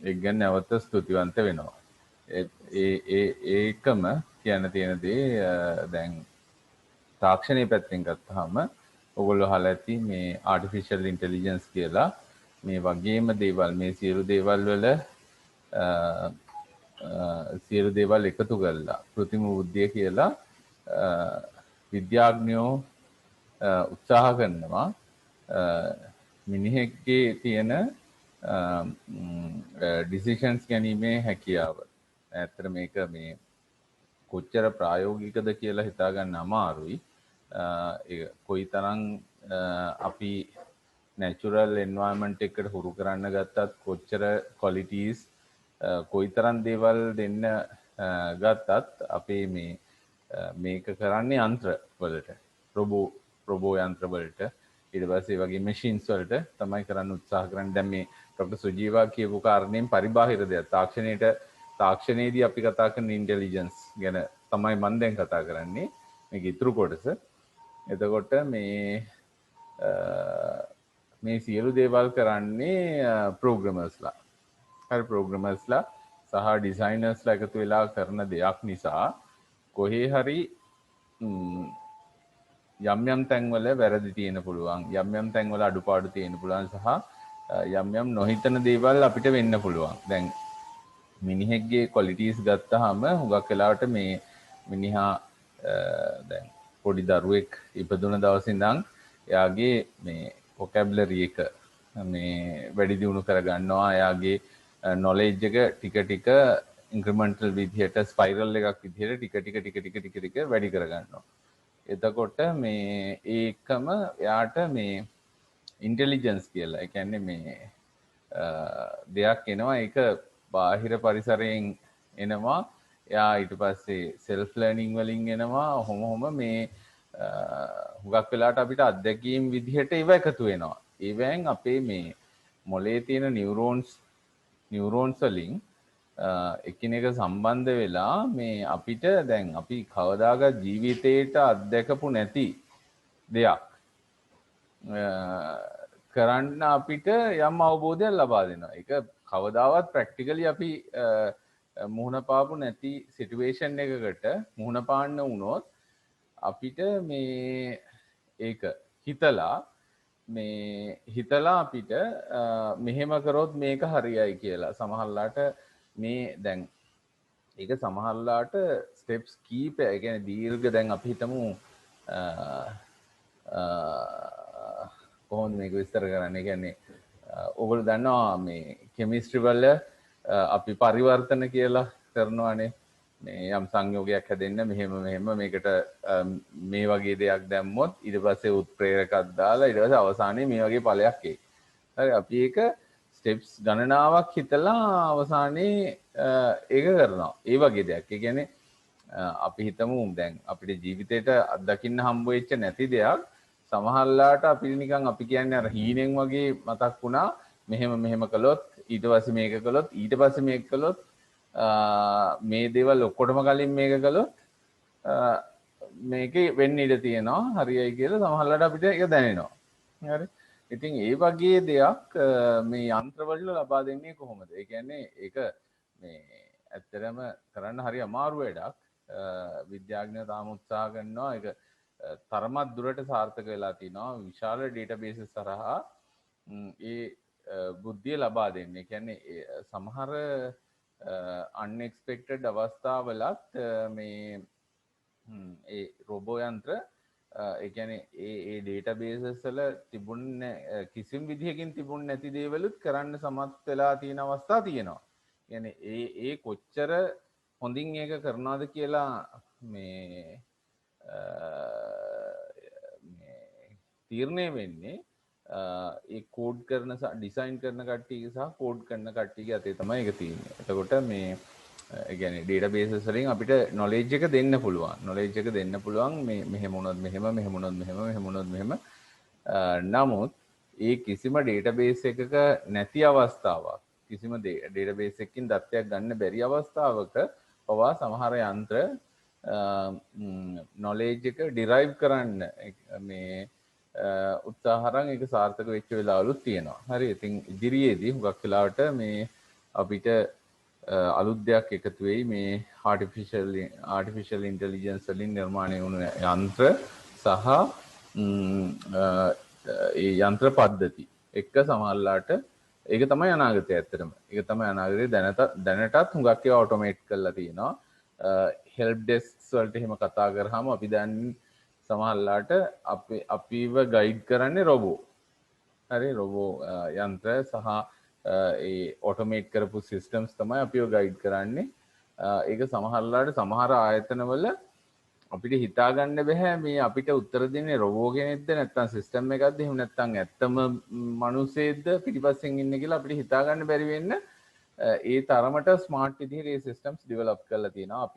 ඒක ගැන නැවත ස්තුතිවන්ත වෙනවා. ඒකම කියන්න තියෙන දේ දැන් තාක්ෂණයේ පැත්තෙන් ගත්තාම ඔයගොල්ලෝ අහලා ඇති මේ ආටිෆිෂල් ඉන්ටෙලිජන්ස් කියලා මේ වගේම දේවල් මේ සියලු දේවල් එකතු කරලා කෘත්‍රිම බුද්ධිය කියලා විද්‍යාඥයෝ උත්සාහ කරනවා මිනිහෙක්ගේ තියෙන ඩිසිෂන්ස් ගැනීමේ හැකියාව. ඇත්තට මේක මේ කොච්චර ප්‍රායෝගිකද කියලා හිතා ගන්න අමාරුයි. කොයිතරම් අපි නැචරල් එන්වයරන්මන්ට් එකට හුරු කරන්න ගත්තත් කොච්චර ක්වොලිටීස් කොයිතරම් දේවල් දෙන්න ගත්තත් අපේ මේක කරන්නේ යන්ත්‍ර වලට රොබෝ යන්ත්‍ර වලට ඊට පස්සේ වගේ මැෂින්ස් වලට තමයි කරන්න උත්සාහ කරන්නේ. දැන් මේ ඩොක්ටර් සුජීවා කියපු කාරණේෙන් පරිබාහිර දෙයක් තාක්ෂණයේදී අපි කතා කරන ඉන්ටෙලිජන්ස් ගැන තමයි මම දැන් කතා කරන්නේ මේක ඉතුරු කොටස. එතකොට මේ සියලු දේවල් කරන්නේ ප්‍රෝග්‍රෑමර්ස්ලා. හරි ප්‍රෝග්‍රෑමර්ස්ලා සහ ඩිසයිනර්ස්ලා එකතු වෙලා කරන දෙයක් නිසා කොහේ හරි යම් තැන්වල වැරදි තියෙන පුළුවන්, යම් තැන්වල අඩුපාඩු තියෙන පුළුවන් සහ යම් නොහිතන දේවල් අපිට වෙන්න පුළුවන්. දැන් මිනිහෙක්ගේ ක්වොලිටීස් ගත්තාම හුඟක් වෙලාවට මේ මිනිහා දැන් පොඩි දරුවෙක් ඉපදුන දවසේ ඉඳන් එයාගේ මේ වොකැබුලරි එක මේ වැඩි දියුණු කරගන්නවා. එයාගේ නොලෙජ් එක ටික ඉන්ක්‍රිමෙන්ටල් විදිහට ස්පයිරල් එකක් විදිහට ටික වැඩි කරගන්නවා. එතකොට මේ ඒකම එයාට මේ ඉන්ටෙලිජන්ස් කියලා. ඒ කියන්නේ මේ දෙයක් එනවා. ඒක බාහිර පරිසරයෙන් එනවා. එයා ඊට පස්සේ සෙල්ෆ් ලර්නින් වලින් එනවා. ඔහොම මේ හුඟක් වෙලාට අපිට අත්දැකීම් විදිහට ඒව එකතු වෙනවා. ඒවෙන් අපේ මේ මොලේ තියෙන නියුරෝන්ස් වලින් එකිනෙක සම්බන්ධ වෙලා මේ අපිට දැන් අපි කවදාකවත් ජීවිතේට අත්දැකපු නැති දෙයක් කරන්න අපිට යම් අවබෝධයක් ලබා දෙනවා. ඒක කවදාවත් ප්‍රැක්ටිකලි අපි මුහුණ පාපු නැති සිටුේෂන් එකකට මුහුණ පාන්න වුණොත් අපිට මේ ඒක හිතලා අපිට මෙහෙම කරොත් මේක හරියයි කියලා සමහරලාට මේ දැන් ඒක සමහරලාට ස්ටෙප්ස් කීපයක් ඒ කියන්නේ දීර්ඝ දැන් අපි හිතමු කොහොමද මේක විස්තර කරන්නේ? ඒ කියන්නේ ඔයගොල්ලෝ දන්නවා මේ කෙමිස්ට්‍රි වල අපි පරිවර්තන කියලා කරනවානේ. මේ යම් සංයෝගයක් හැදෙන්න මෙහෙම මේකට මේ වගේ දෙයක් දැම්මොත් ඊට පස්සේ උත්ප්‍රේරකයක් දාලා ඊට පස්සේ අවසානයේ මේ වගේ ඵලයක් එයි. හරි අපි ඒක ස්ටෙප්ස් ගණනාවක් හිතලා අවසානයේ ඒක කරනවා. ඒ වගේ දෙයක්. ඒ කියන්නේ අපි හිතමු දැන් අපිට ජීවිතේට අත්දකින්න හම්බ වෙච්ච නැති දෙයක් සමහරලාට අපිට නිකන් අපි කියන්නේ අර හීනෙන් වගේ මතක් වුණා. මෙහෙම කළොත් ඊට පස්සේ මේක කළොත් ඊට පස්සේ මේක කළොත් මේ දේවල් ඔක්කොටම කලින් මේක කළොත් මේකේ වෙන්න ඉඩ තියෙනවා හරියයි කියලා සමහරවිට අපිට ඒක දැනෙනවා. හරි. ඉතින් ඒ වගේ දෙයක් මේ යන්ත්‍රවල ලබා දෙන්නේ කොහොමද? ඒ කියන්නේ ඒක මේ ඇත්තටම කරන්න හරි අමාරු වැඩක්. විද්‍යාඥයෝ තාම උත්සාහ කරනවා ඒක තරමක් දුරට සාර්ථක වෙලා තිනවා. විශාල ඩේටාබේසස් හරහා ඒ බුද්ධිය ලබා දෙන්නේ. ඒ කියන්නේ සමහර unexpected අවස්ථාවලත් මේ ඒ රොබෝ යන්ත්‍ර ඒ කියන්නේ ඒ ඩේටාබේසස් වල තිබුණ කිසිම විදිහකින් තිබුණ නැති දේවලුත් කරන්න සමත් වෙලා තියෙන අවස්ථා තියෙනවා. කියන්නේ ඒ කොච්චර හොඳින් ඒක කරනවද කියලා මේ තීරණය වෙන්නේ ඒ කෝඩ් කරන ඩිසයින් කරන කට්ටියගේ සහ කෝඩ් කරන කට්ටියගේ අතේ තමයි ඒක තියෙන්නේ. එතකොට මේ ඒ කියන්නේ ඩේටාබේසස් වලින් අපිට නොලෙජ් එක දෙන්න පුළුවන්. නොලෙජ් එක දෙන්න පුළුවන් මේ මෙහෙම වුණොත් මෙහෙම වුණොත් මෙහෙම. නමුත් ඒ කිසිම ඩේටාබේස් එකක නැති අවස්ථාවක් කිසිම ඩේටාබේස් එකකින් දත්තයක් ගන්න බැරි අවස්ථාවක පවා සමහර යන්ත්‍ර නොලෙජ් එක ඩිරයිව් කරන්න මේ උත්සාහරන් ඒක සාර්ථක වෙච්ච වෙලාවලුත් තියෙනවා. හරි. ඉතින් ඉදිරියේදී හුඟක් වෙලාවට මේ අපිට අලුත් දෙයක් එකතු වෙයි මේ ආටිෆිෂල් ඉන්ටෙලිජන්ස් වලින් නිර්මාණය වුණු යන්ත්‍ර සහ ඒ යන්ත්‍ර පද්ධති එක සමහරලාට ඒක තමයි අනාගතය ඇත්තටම. ඒක තමයි අනාගතේ දැනටත් හුඟක් ඒවා ඔටෝමේට් කරලා තියෙනවා. හෙල්ප් ඩෙස්ක්ස් වලට එහෙම කතා කරාම අපි දැන් සමහරලාට අපිව ගයිඩ් කරන්නේ රොබෝ. හරි රොබෝ යන්ත්‍ර සහ ඒ ඔටෝමේට් කරපු සිස්ටම්ස් තමයි අපිව ගයිඩ් කරන්නේ. ඒක සමහරලාට සමහර ආයතනවල අපිට හිතා ගන්න බෑ මේ අපිට උත්තර දෙන්නේ රොබෝ කෙනෙක්ද නැත්නම් සිස්ටම් එකක්ද එහෙම නැත්නම් ඇත්තම මිනිස්සෙක්ද පිටිපස්සෙන් ඉන්නේ කියලා අපිට හිතා ගන්න බැරි වෙන්න ඒ තරමට ස්මාර්ට් විදිහට මේ සිස්ටම්ස් ඩෙවලොප් කරලා තියෙනවා.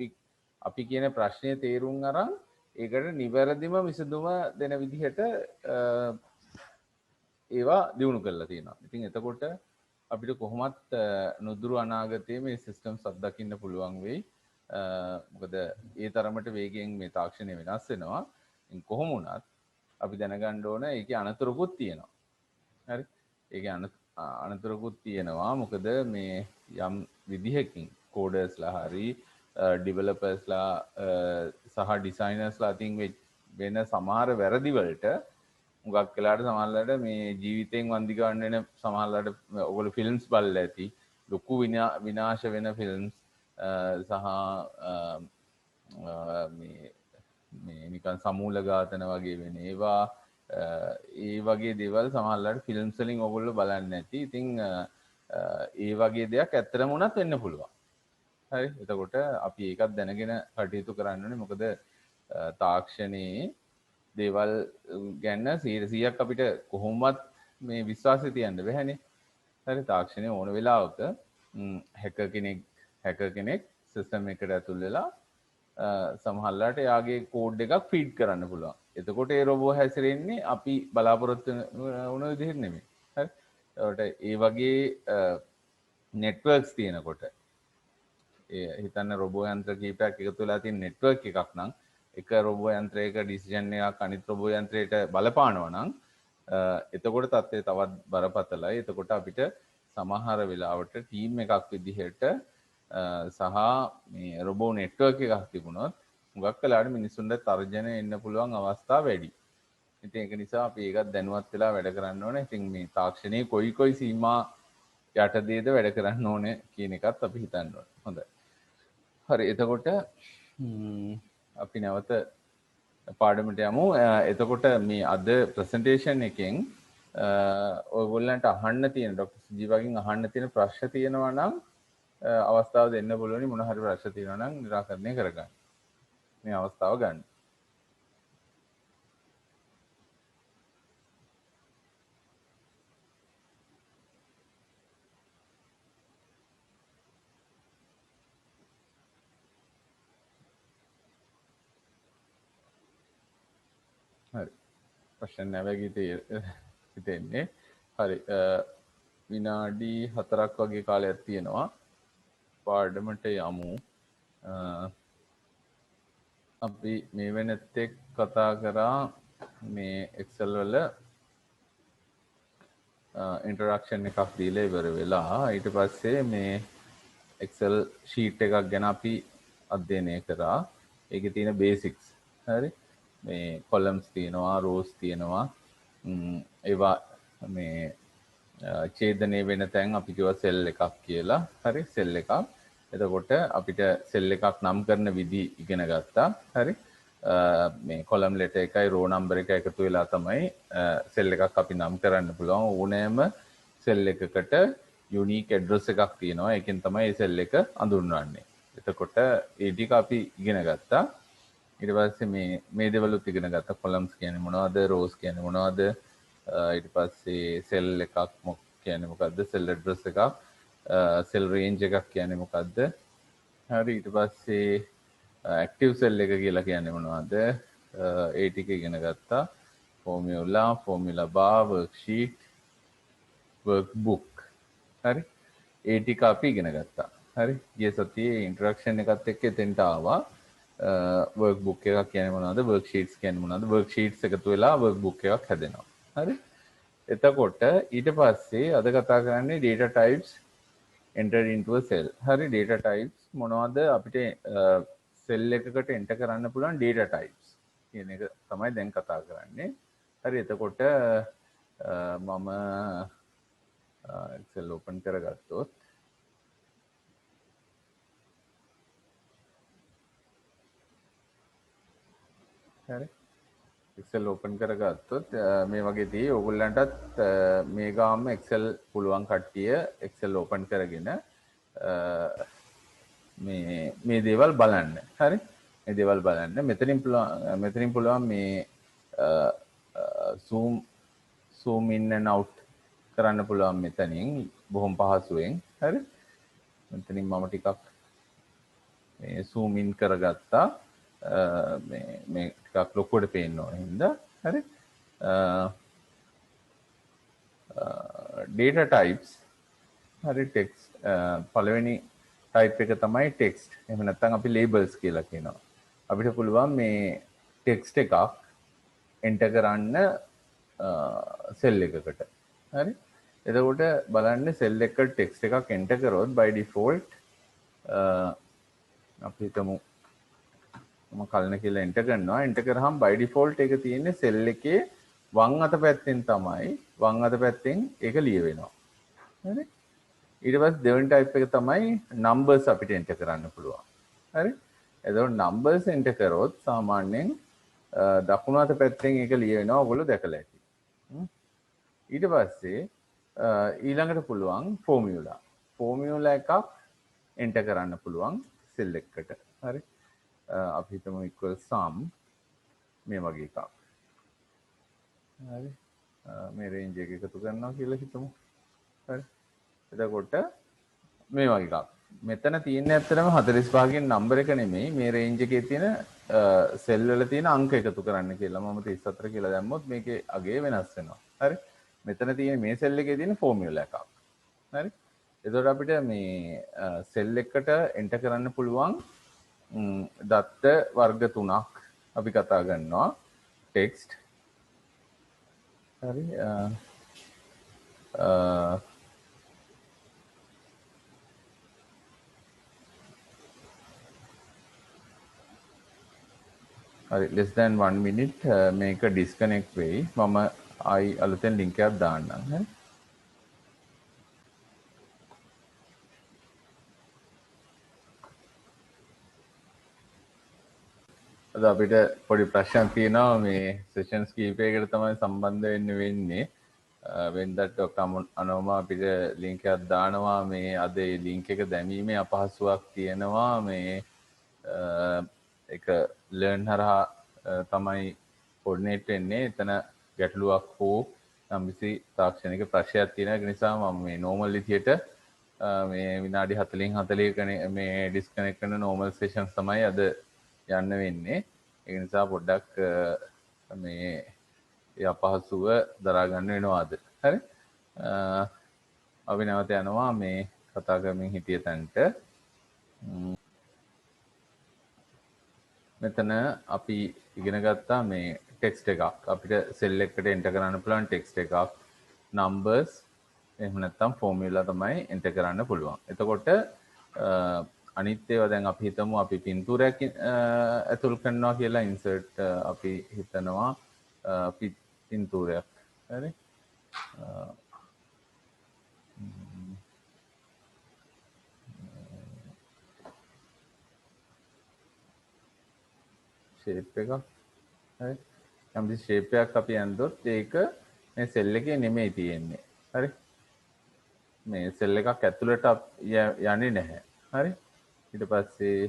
අපි කියන ප්‍රශ්නේ තේරුම් අරන් ඒකට නිවැරදිම විසඳුම දෙන විදිහට ඒවා දියුණු කරලා තියෙනවා. ඉතින් එතකොට අපිට කොහොමත් නුදුරු අනාගතයේ මේ සිස්ටම්ස් අත්දකින්න පුළුවන් වෙයි. මොකද ඒ තරමට වේගයෙන් මේ තාක්ෂණය වෙනස් වෙනවා. ඉතින් කොහොම වුණත් අපි දැනගන්න ඕන ඒකේ අනතුරුකුත් තියෙනවා. හරි. ඒකේ අනතුරුකුත් තියෙනවා. මොකද මේ යම් විදිහකින් කෝඩර්ස්ලා හරි ඩිවෙලොපර්ස්ලා සහ ඩිසයිනර්ස්ලා අතින් වෙන සමහර වැරදි වලට මුගක් වෙලාට සමහරලාට මේ ජීවිතෙන් වන්දි ගන්න වෙන සමහරලාට ඔයගොල්ලෝ ෆිල්ම්ස් බලලා ඇති ලොකු විනාශ වෙන ෆිල්ම්ස් සහ මේ නිකන් සමූල ඝාතන වගේ වෙන ඒවා ඒ වගේ දේවල් සමහරලාට ෆිල්ම්ස් වලින් ඔයගොල්ලෝ බලන්නේ නැති. ඉතින් ඒ වගේ දෙයක් ඇත්තටම උනත් වෙන්න පුළුවන්. හරි. එතකොට අපි ඒකත් දැනගෙන කටයුතු කරන්න ඕනේ. මොකද තාක්ෂණයේ දේවල් ගැන 100ක් අපිට කොහොමවත් මේ විශ්වාසය තියන්න බැහැනේ. හරි. තාක්ෂණයේ ඕන වෙලාවක හැකර් කෙනෙක් සිස්ටම් එකට ඇතුල් වෙලා සමහරලාට එයාගේ කෝඩ් එකක් ෆීඩ් කරන්න පුළුවන්. එතකොට ඒ රොබෝ හැසිරෙන්නේ අපි බලාපොරොත්තු වුණ විදිහට නෙමෙයි. හරි. ඒකට ඒ වගේ නෙට්වර්ක්ස් තියෙනකොට හිතන්න රොබෝ යන්ත්‍ර කීපයක් එකතු වෙලා තියෙන නෙට්වර්ක් එකක් නම් එක රොබෝ යන්ත්‍රයක ඩිසිෂන් එකක් අනිත් රොබෝ යන්ත්‍රයට බලපානවා නම් එතකොට තත්ත්වය තවත් බරපතලයි. එතකොට අපිට සමහර වෙලාවට ටීම් එකක් විදිහට සහ මේ රොබෝ නෙට්වර්ක් එකක් තිබුණොත් හුඟක් වෙලාවට මිනිස්සුන්ට තර්ජන එන්න පුළුවන් අවස්ථා වැඩි. ඉතින් ඒක නිසා අපි ඒකත් දැනුවත් වෙලා වැඩ කරන්න ඕනේ. ඉතින් මේ තාක්ෂණයේ කොයි සීමා යටතේද වැඩ කරන්න ඕනේ කියන එකත් අපි හිතන්න ඕනේ. හොඳයි. හරි එතකොට අපි නැවත පාඩමට යමු. එතකොට මේ අද ප්‍රසන්ටේෂන් එකෙන් ඔයගොල්ලන්ට අහන්න තියෙන ඩොක්ටර් සුජීවගෙන් අහන්න තියෙන ප්‍රශ්න තියෙනවා නම් අවස්ථාව දෙන්න පුළුවනි. මොන හරි ප්‍රශ්න තියෙනවා නම් निराකරණය කරගන්න. මේ අවස්ථාව ගන්න. හරි ප්‍රශ්න නැවගී හිතෙන්නේ. හරි විනාඩි 4ක් වගේ කාලයක් තියෙනවා පාඩමට යමු. අපි මේ වෙනතෙක් කතා කරා මේ Excel වල ඉන්ට්‍රොඩක්ෂන් එකක් දීලා ඉවර වෙලා ඊට පස්සේ මේ Excel sheet එකක් ගැන අපි අධ්‍යයනය කරා. ඒකේ තියෙන බේසික්ස්. හරි. මේ කොලම්ස් තියෙනවා, රෝස් තියෙනවා. ඒවා මේ ඡේදනය වෙන තැන් අපි කියව සෙල් එකක් කියලා. හරි සෙල් එකක්. එතකොට අපිට සෙල් එකක් නම් කරන විදි ඉගෙන ගත්තා. හරි. මේ කොලම් ලෙටර් එකයි රෝ නම්බර් එකයි එකතු වෙලා තමයි සෙල් එකක් අපි නම් කරන්න පුළුවන්. ඕනෑම සෙල් එකකට යුනික් ඇඩ්‍රස් එකක් තියෙනවා. ඒකෙන් තමයි මේ සෙල් එක අඳුන්වන්නේ. එතකොට ඒ ටික අපි ඉගෙන ගත්තා. ඊට පස්සේ මේ දේවලුත් ඉගෙන ගත්තා. කොලම්ස් කියන්නේ මොනවද, රෝස් කියන්නේ මොනවද, ඊට පස්සේ සෙල් එකක් කියන්නේ මොකද්ද, සෙල් ඇඩ්‍රස් එකක්, සෙල් රේන්ජ් එකක් කියන්නේ මොකද්ද. හරි. ඊට පස්සේ ඇක්ටිව් සෙල් එක කියලා කියන්නේ මොනවද, ඒ ටික ඉගෙන ගත්තා. Formula bar, worksheet, workbook. හරි. ඒ ටික අපි ඉගෙන ගත්තා. හරි. ගිය සතියේ ඉන්ට්‍රොඩක්ෂන් එකත් එක්ක එතෙන්ට ආවා. වර්ක්බුක් එකක් කියන්නේ මොනවද, වර්ක්ෂීට්ස් කියන්නේ මොනවද, වර්ක්ෂීට්ස් එකතු වෙලා වර්ක්බුක් එකක් හැදෙනවා. හරි. එතකොට ඊට පස්සේ අද කතා කරන්නේ data types entered into a cell. හරි. data types මොනවද අපිට සෙල් එකකට එන්ටර් කරන්න පුළුවන් data types කියන එක තමයි දැන් කතා කරන්නේ. හරි. එතකොට මම Excel open කරගත්තොත් හරි. Excel open කරගත්තොත් මේ වගේ තියෙයි. ඕගොල්ලන්ටත් මේ ගාම Excel පුළුවන් කට්ටිය Excel open කරගෙන මේ දේවල් බලන්න. හරි. මේ දේවල් බලන්න. මෙතනින් පුළුවන් මේ zoom in and out කරන්න පුළුවන් මෙතනින් බොහොම පහසුවෙන්. හරි. මෙතනින් මම ටිකක් මේ zoom in කරගත්තා. මේ ටිකක් ලොකුවට පේන්න ඕන හින්දා. හරි. data types. හරි. text පළවෙනි type එක තමයි text. එහෙම නැත්නම් අපි labels කියලා කියනවා. අපිට පුළුවන් මේ text එකක් enter කරන්න cell එකකට. හරි. එතකොට බලන්න cell එකකට text එකක් enter කරොත් by default අපි හිතමු මම කලන කියලා එන්ටර් කරනවා. එන්ටර් කරාම by default එක තියෙන්නේ සෙල් එකේ වම් අත පැත්තෙන් තමයි වම් අත පැත්තෙන් ඒක ලියවෙනවා. හරි. ඊට පස්සේ දෙවෙනි type එක තමයි numbers අපිට එන්ටර් කරන්න පුළුවන්. හරි. එතකොට numbers එන්ටර් කරොත් සාමාන්‍යයෙන් දකුණු අත පැත්තෙන් ඒක ලියවෙනවා. ඔයගොල්ලෝ දැකලා ඇති. ඊට පස්සේ ඊළඟට පුළුවන් formula එකක් එන්ටර් කරන්න පුළුවන් සෙල් එකකට. හරි. අපි හිතමු equal sum මේ වගේ එකක්. හරි. මේ රේන්ජ් එක එකතු කරනවා කියලා හිතමු. හරි. එතකොට මේ වගේ එකක්. මෙතන තියෙන්නේ ඇත්තටම 45කින් නම්බර එක නෙමෙයි මේ රේන්ජ් එකේ තියෙන සෙල් වල තියෙන අංක එකතු කරන්න කියලා. මම 34 කියලා දැම්මොත් මේකේ අගේ වෙනස් වෙනවා. හරි. මෙතන තියෙන මේ සෙල් එකේ තියෙන ෆෝමියුලා එකක්. හරි. එතකොට අපිට මේ සෙල් එකට එන්ටර් කරන්න පුළුවන් දත්ත වර්ග තුනක් අපි කතා කරනවා. ටෙක්ස්ට්. හරි. හරි less than 1 minute මේක disconnect වෙයි. මම ආයි අලුතෙන් link එකක් දාන්නම්. හරි. අද අපිට පොඩි ප්‍රශ්නයක් තියෙනවා මේ sessions කීපයකට තමයි සම්බන්ධ වෙන්නේ. වෙනදට අනෝම අපිට link එකක් දානවා මේ අද ඒ link එක දැමීමේ අපහසුාවක් තියෙනවා මේ එක ලර්න් හරහා තමයි කොඩිනේට් වෙන්නේ. එතන ගැටලුවක් හෝ යම්කිසි තාක්ෂණික ප්‍රශ්නයක් තියෙන නිසා මම මේ නෝමල් විදියට මේ විනාඩි 40න් 40ක මේ ඩිස්කනෙක්ට් කරන නෝමල් සෙෂන්ස් තමයි අද යන්න වෙන්නේ. ඒ නිසා පොඩ්ඩක් මේ අපහසුව දරා ගන්න වෙනවා අද. හරි. අපි නැවත යනවා මේ කතා කරමින් හිටිය තැනට. මෙතන අපි ඉගෙන ගත්තා මේ ටෙක්ස්ට් එකක්. අපිට සෙල් එකකට එන්ටර් කරන්න පුළුවන් ටෙක්ස්ට් එකක්, නම්බර්ස්, එහෙම නැත්නම් ෆෝමියුලා තමයි එන්ටර් කරන්න පුළුවන්. එතකොට අනිත් ඒවා දැන් අපි හිතමු අපි පින්තූරයක් ඇතුල් කරනවා කියලා ඉන්සර්ට් අපි හිතනවා පින්තූරයක්. හරි. ෂේප් එකක්. හරි. යම්කිසි ෂේප් එකක් අපි ඇඳුවොත් ඒක මේ සෙල් එකේ නෙමෙයි තියෙන්නේ. හරි. මේ සෙල් එකක් ඇතුළට යන්නේ නැහැ. හරි. ඊට පස්සේ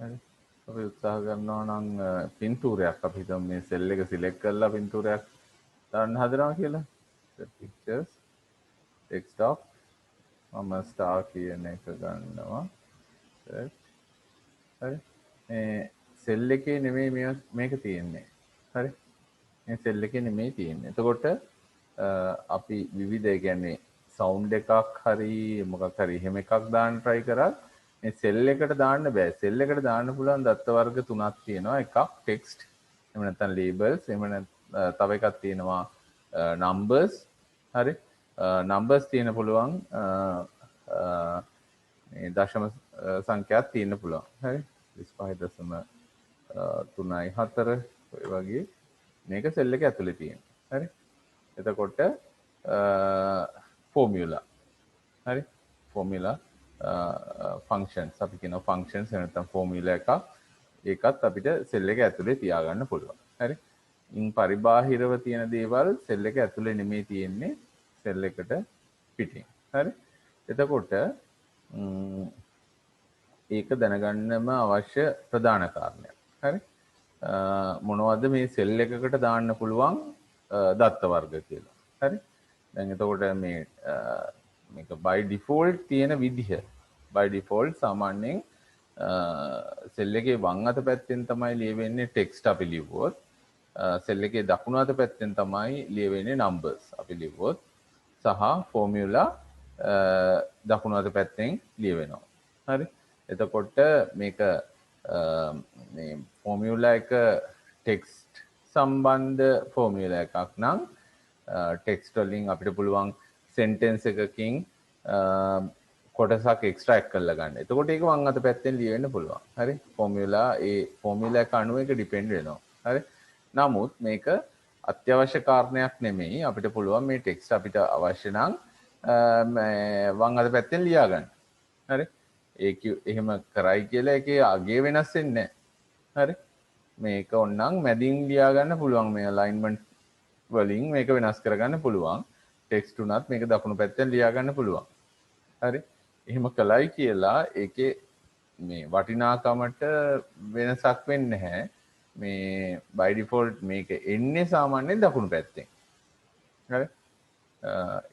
හරි. අපි උත්සාහ කරනවා නම් පින්තූරයක් අපි හිතමු මේ සෙල් එක සිලෙක්ට් කරලා පින්තූරයක් දාන්න හදනවා කියලා. pictures desktop මම star කියන එක ගන්නවා. හරි. මේ සෙල් එකේ නෙමෙයි මේක තියෙන්නේ. හරි. මේ සෙල් එකේ නෙමෙයි තියෙන්නේ. එතකොට අපි විවිධ ඒ කියන්නේ සවුන්ඩ් එකක් හරි මොකක් හරි එහෙම එකක් දාන්න try කරත් මේ සෙල් එකට දාන්න බෑ. සෙල් එකට දාන්න පුළුවන් දත්ත වර්ග තුනක් තියෙනවා. එකක් ටෙක්ස්ට්, එහෙම නැත්නම් ලේබල්ස්, එහෙම නැත්නම් තව එකක් තියෙනවා නම්බර්ස්. හරි. නම්බර්ස් තියෙන පුළුවන් මේ දශම සංඛ්‍යාවක් තියෙන්න පුළුවන්. හරි. 25.34 ඔය වගේ මේක සෙල් එක ඇතුලේ තියෙනවා. හරි. එතකොට ෆෝමියුලා. හරි. ෆෝමියුලා ෆන්ක්ෂන්ස් අපි කියන ෆන්ක්ෂන්ස් නැත්නම් ෆෝමියුලා එකක් ඒකත් අපිට සෙල් එක ඇතුලේ තියාගන්න පුළුවන්. හරි. ඉන් පරිබාහිරව තියෙන දේවල් සෙල් එක ඇතුලේ නෙමෙයි තියෙන්නේ සෙල් එකට පිටින්. හරි. එතකොට ඒක දැනගන්නම අවශ්‍ය ප්‍රධාන කාරණයක්. හරි. මොනවද මේ සෙල් එකකට දාන්න පුළුවන් දත්ත වර්ග කියලා. හරි. දැන් එතකොට මේක by default තියෙන විදිහ by default සාමාන්‍යයෙන් සෙල් එකේ වම් අත පැත්තෙන් තමයි ලියවෙන්නේ ටෙක්ස්ට් අපි ලියුවොත්. සෙල් එකේ දකුණු අත පැත්තෙන් තමයි ලියවෙන්නේ numbers අපි ලිව්වොත් සහ ෆෝමියුලා දකුණු අත පැත්තෙන් ලියවෙනවා. හරි. එතකොට මේක මේ ෆෝමියුලා එක ටෙක්ස්ට් සම්බන්ධ ෆෝමියුලා එකක් නම් ටෙක්ස්ට් වලින් අපිට පුළුවන් සෙන්ටෙන්ස් එකකින් කොටසක් එක්ස්ට්‍රැක්ට් කරලා ගන්න. එතකොට ඒක වම් අත පැත්තෙන් ලියවෙන්න පුළුවන්. හරි. ෆෝමියුලා ඒ ෆෝමියුලා එක අනුව ඒක ඩිපෙන්ඩ් වෙනවා. හරි. නමුත් මේක අත්‍යවශ්‍ය කාරණයක් නෙමෙයි. අපිට පුළුවන් මේ ටෙක්ස්ට් අපිට අවශ්‍ය නම් වම් අත පැත්තෙන් ලියා ගන්න. හරි. ඒක එහෙම කරයි කියලා ඒකේ අගය වෙනස් වෙන්නේ නැහැ. හරි. මේක ඕනනම් මැදින් ලියා ගන්න පුළුවන් මේ alignment වලින් මේක වෙනස් කරගන්න පුළුවන්. ටෙක්ස්ට් උනත් මේක දකුණු පැත්තෙන් ලියා ගන්න පුළුවන්. හරි. එහෙම කළයි කියලා ඒකේ මේ වටිනාකමට වෙනසක් වෙන්නේ නැහැ. මේ by default මේක එන්නේ සාමාන්‍යයෙන් දකුණු පැත්තෙන්. හරි.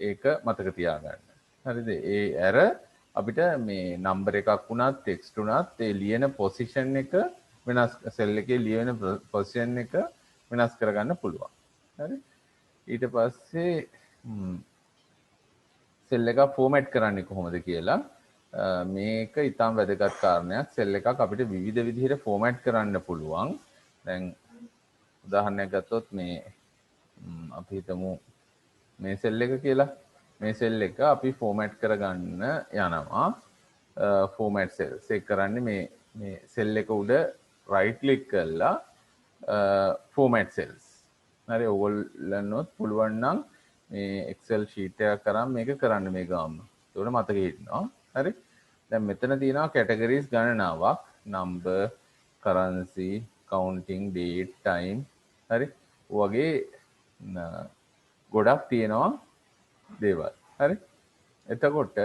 ඒක මතක තියාගන්න. හරිද? ඒ ඇර අපිට මේ නම්බර් එකක් වුණත් ටෙක්ස්ට් උනත් ඒ ලියන පොසිෂන් එක වෙනස් සෙල් එකේ ලියන පොසිෂන් එක වෙනස් කරගන්න පුළුවන්. හරි. ඊට පස්සේ සෙල් එක ෆෝමැට් කරන්නේ කොහොමද කියලා මේක ඊටම වැදගත් කාරණයක්. සෙල් එකක් අපිට විවිධ විදිහට ෆෝමැට් කරන්න පුළුවන්. දැන් උදාහරණයක් ගත්තොත් මේ අපි හිතමු මේ සෙල් එක කියලා. මේ සෙල් එක අපි ෆෝමැට් කරගන්න යනවා. ෆෝමැට් සෙල්ස් එක කරන්නේ මේ සෙල් එක උඩ රයිට් ක්ලික් කරලා ෆෝමැට් සෙල්ස්. හරි. ඔයගොල්ලන්වත් පුළුවන් නම් මේ Excel sheet එකක් කරන් මේක කරන්න මේ ගාම. ඒකට මතකෙ හිටිනවා. හරි. දැන් මෙතන තියෙනවා categories ගණනාවක්. number, currency, counting, date, time. හරි. වගේ ගොඩක් තියෙනවා දේවල්. හරි. එතකොට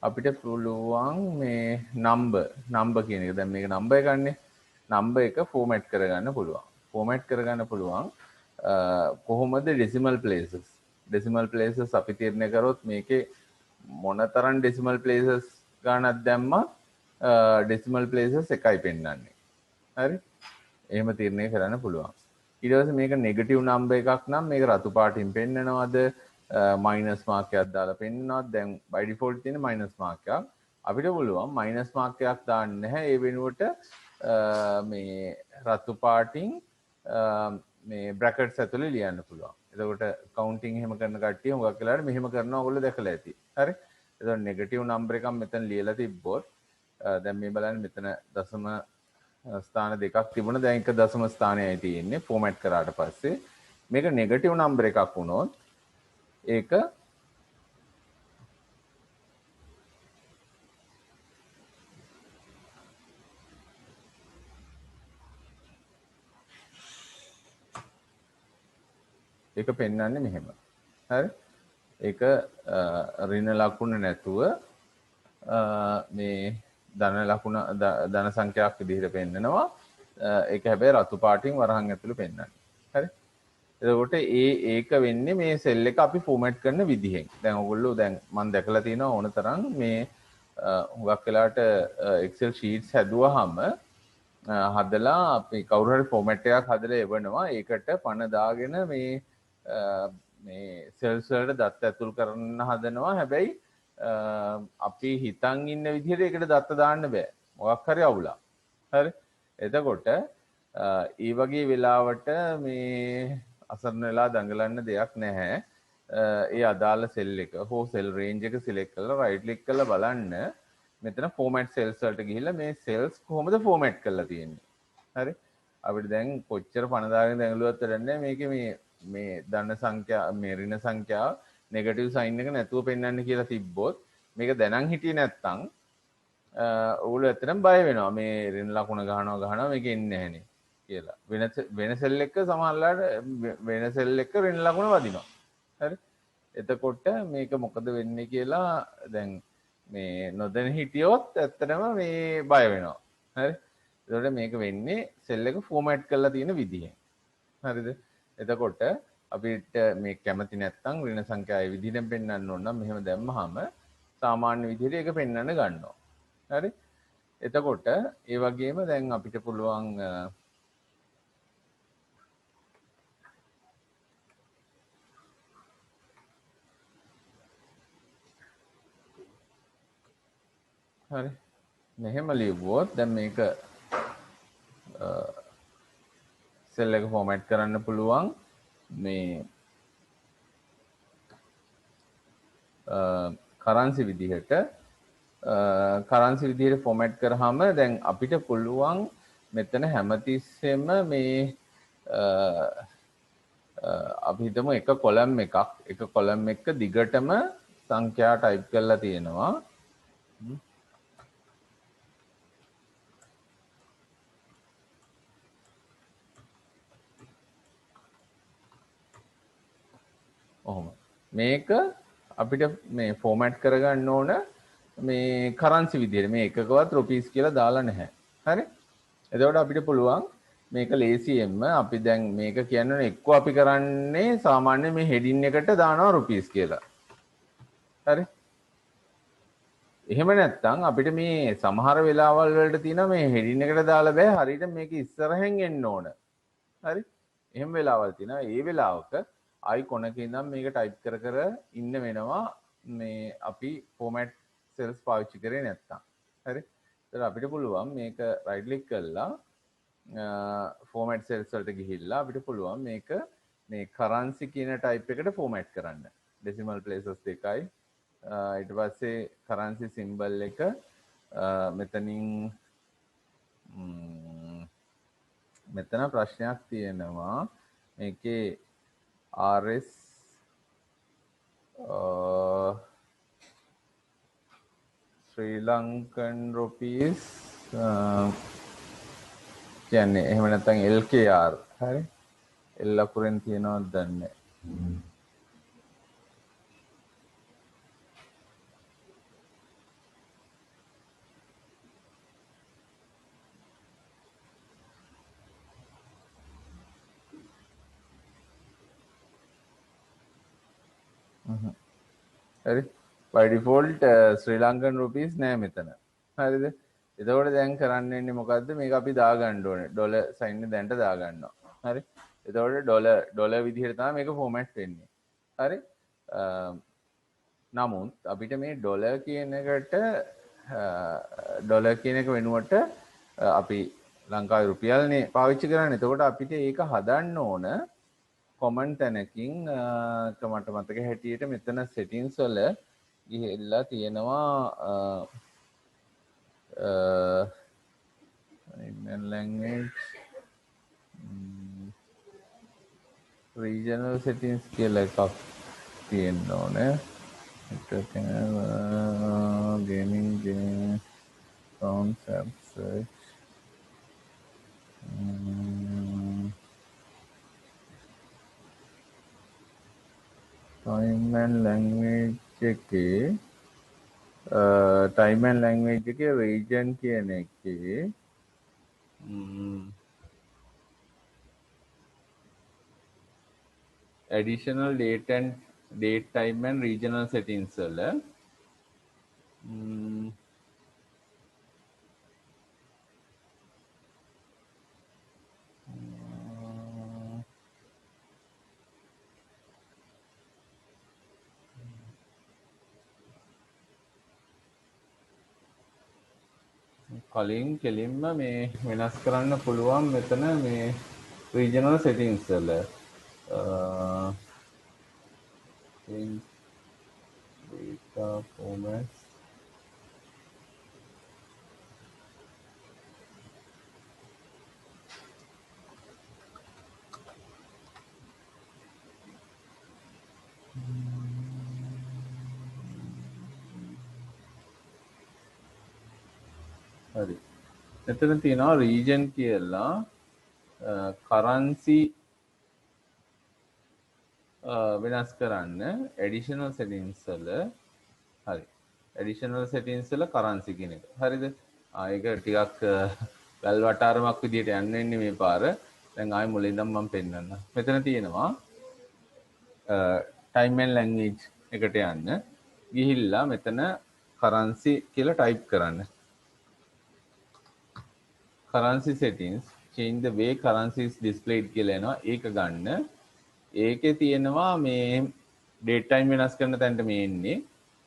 අපිට පුළුවන් මේ number කියන එක. දැන් මේක number එකන්නේ. number එක format කරගන්න පුළුවන්. format කරගන්න පුළුවන් කොහොමද decimal places. decimal places අපි තීරණය කරොත් මේකේ මොනතරම් decimal places ගණනක් දැම්මත් decimal places එකයි පෙන්වන්නේ. හරි. එහෙම තීරණය කරන්න පුළුවන්. ඊට පස්සේ මේක නෙගටිව් නම්බර් එකක් නම් මේක රතු පාටින් පෙන්නනවද මයිනස් මාක් එකක් දාලා පෙන්නනවද? දැන් by default තියෙන මයිනස් මාක් එකක්. අපිට පුළුවන් මයිනස් මාක් එකක් දාන්න නැහැ. ඒ වෙනුවට මේ රතු පාටින් මේ බ්‍රැකට්ස් ඇතුලේ ලියන්න පුළුවන්. එතකොට කවුන්ටිං එහෙම කරන කට්ටිය හුඟක් වෙලාවට මෙහෙම කරනවා ඔයගොල්ලෝ දැකලා ඇති. හරි. එතකොට නෙගටිව් නම්බර් එකක් මෙතන ලියලා තිබ්බොත් දැන් මේ බලන්න මෙතන දශම ස්ථාන දෙකක් තිබුණා. දැන් එක දශම ස්ථානයයි තියෙන්නේ ෆෝමැට් කරාට පස්සේ. මේක නෙගටිව් නම්බර් එකක් වුණොත් ඒක ඒක පෙන්වන්නේ මෙහෙම. හරි. ඒක ඍණ ලකුණ නැතුව මේ ධන ලකුණ ධන සංඛ්‍යාවක් විදිහට පෙන්නනවා. ඒක හැබැයි රතු පාටින් වරහන් ඇතුළේ පෙන්වන්නේ. හරි. එතකොට ඒක වෙන්නේ මේ සෙල් එක අපි ෆෝමැට් කරන විදිහෙන්. දැන් ඔයගොල්ලෝ දැන් මම දැකලා තියෙනවා ඕන තරම් මේ හුඟක් වෙලාවට Excel sheets හැදුවාම හදලා අපි කවුරු හරි ෆෝමැට් එකක් හදලා එවනවා. ඒකට පණ දාගෙන මේ සෙල්ස් වලට දත්ත ඇතුල් කරන්න හදනවා. හැබැයි අපි හිතන් ඉන්න විදිහට ඒකට දත්ත දාන්න බෑ. මොකක් හරි අවුලක්. හරි. එතකොට ඒ වගේ වෙලාවට මේ අසරණ වෙලා දඟලන්න දෙයක් නැහැ. ඒ අදාළ සෙල් එක හෝ සෙල් රේන්ජ් එක සිලෙක්ට් කරලා රයිට් ක්ලික් කරලා බලන්න මෙතන ෆෝමැට් සෙල්ස් වලට ගිහිල්ලා මේ සෙල්ස් කොහොමද ෆෝමැට් කරලා තියෙන්නේ. හරි. අපිට දැන් කොච්චර පණ දාගෙන දඟලුවත් වැඩන්නේ මේකේ මේ ධන සංඛ්‍යා මේ ඍණ සංඛ්‍යාව නෙගටිව් සයින් එක නැතුව පෙන්වන්න කියලා තිබ්බොත් මේක දැනන් හිටියේ නැත්තම් ඔයගොල්ලෝ ඇත්තටම බය වෙනවා මේ ඍණ ලකුණ ගහනවා මේක එන්නේ නැහනේ කියලා. වෙන සෙල් එක සමහරලාට වෙන සෙල් එක ඍණ ලකුණ වදිනවා. හරි. එතකොට මේක මොකද වෙන්නේ කියලා දැන් මේ නොදැන හිටියොත් ඇත්තටම මේ බය වෙනවා. හරි. එතකොට මේක වෙන්නේ සෙල් එක ෆෝමැට් කරලා තියෙන විදිහෙන්. හරිද? එතකොට අපිට මේ කැමති නැත්නම් ඍණ සංඛ්‍යාවේ විදිහෙන් පෙන්වන්න ඕන නම් මෙහෙම දැම්මහම සාමාන්‍ය විදිහට ඒක පෙන්වන්න ගන්නවා. හරි. එතකොට ඒ වගේම දැන් අපිට පුළුවන් හරි මෙහෙම ලියුවොත් දැන් මේක සෙල් එක ෆෝමැට් කරන්න පුළුවන් මේ කරන්සි විදිහට කරන්සි විදිහට ෆෝමැට් කරාම දැන් අපිට පුළුවන් මෙතන හැමතිස්සෙම මේ අපි හිතමු එක කොලම් එක දිගටම සංඛ්‍යා ටයිප් කරලා තියෙනවා ඔහොම මේක අපිට මේ ෆෝමැට් කරගන්න ඕන මේ කරන්සි විදිහට මේ එකකවත් රුපීස් කියලා දාලා නැහැ. හරි? එතකොට අපිට පුළුවන් මේක ලේසියෙන්ම අපි දැන් මේක කියන්නේ එක්ක අපි කරන්නේ සාමාන්‍ය මේ හෙඩින් එකට දානවා රුපීස් කියලා. හරි? එහෙම නැත්නම් අපිට මේ සමහර වෙලාවල් වලට තියෙනවා මේ හෙඩින් එකට දාලා බෑ හරියට මේක ඉස්සරහෙන් එන්න ඕන. හරි? එහෙම වෙලාවල් තියෙනවා. ඒ වෙලාවක ආයි කොනක ඉඳන් මේක ටයිප් කර ඉන්න වෙනවා මේ අපි ෆෝමැට් සෙල්ස් පාවිච්චි කරේ නැත්තම්. හරි? ඒතර අපිට පුළුවන් මේක රයිට් ක්ලික් කරලා ෆෝමැට් සෙල්ස් වලට ගිහිල්ලා අපිට පුළුවන් මේක මේ කරන්සි කියන ටයිප් එකට ෆෝමැට් කරන්න. ඩෙසිමල් ප්ලේසස් දෙකයි. ඊට පස්සේ කරන්සි සිම්බල් එක මෙතනින් මෙතන ප්‍රශ්නයක් තියෙනවා. මේකේ RS Sri Lankan rupees කියන්නේ එහෙම නැත්නම් LKR හරි L අකුරෙන් තියෙනවද දන්නේ හරි by default Sri Lankan rupees නෑ මෙතන හරිද එතකොට දැන් කරන්න වෙන්නේ මොකද්ද මේක අපි දාගන්න ඕනේ ඩොලර් සයින් එක දැන්ට දාගන්නවා හරි එතකොට ඩොලර් විදිහට තමයි මේක ෆෝමැට් වෙන්නේ හරි නමුත් අපිට මේ ඩොලර් කියන එකට ඩොලර් කියන එක වෙනුවට අපි ලංකාවේ රුපියල්නේ පාවිච්චි කරන්නේ එතකොට අපිට ඒක හදන්න ඕන කොමන් තැනකින් මට මතක හැටියට මෙතන සෙටින්ස් වල ගිහිල්ලා තියෙනවා Indian language regional settings කියලා එකක් තියෙන්න ඕනේ gaming concept search time and language එකේ time and language එකේ region කියන එකේ additional date time and regional settings වල කලින් කෙලින්ම මේ වෙනස් කරන්න පුළුවන් මෙතන මේ regional settings වල data formats හරි මෙතන තියෙනවා region කියලා currency වෙනස් කරන්න additional settings වල හරි additional settings වල currency කියන එක හරිද ඒක ටිකක් වැල් වටාරමක් විදියට යන්න වෙන්නේ මේ පාර දැන් ආයෙ මුලින් ඉඳන් මම පෙන්නන්න මෙතන තියෙනවා time and language එකට යන්න ගිහිල්ලා මෙතන currency කියලා type කරන්න currency settings change the way currency is displayed කියලා එනවා ඒක ගන්න ඒකේ තියෙනවා මේ date time වෙනස් කරන තැනට මේ එන්නේ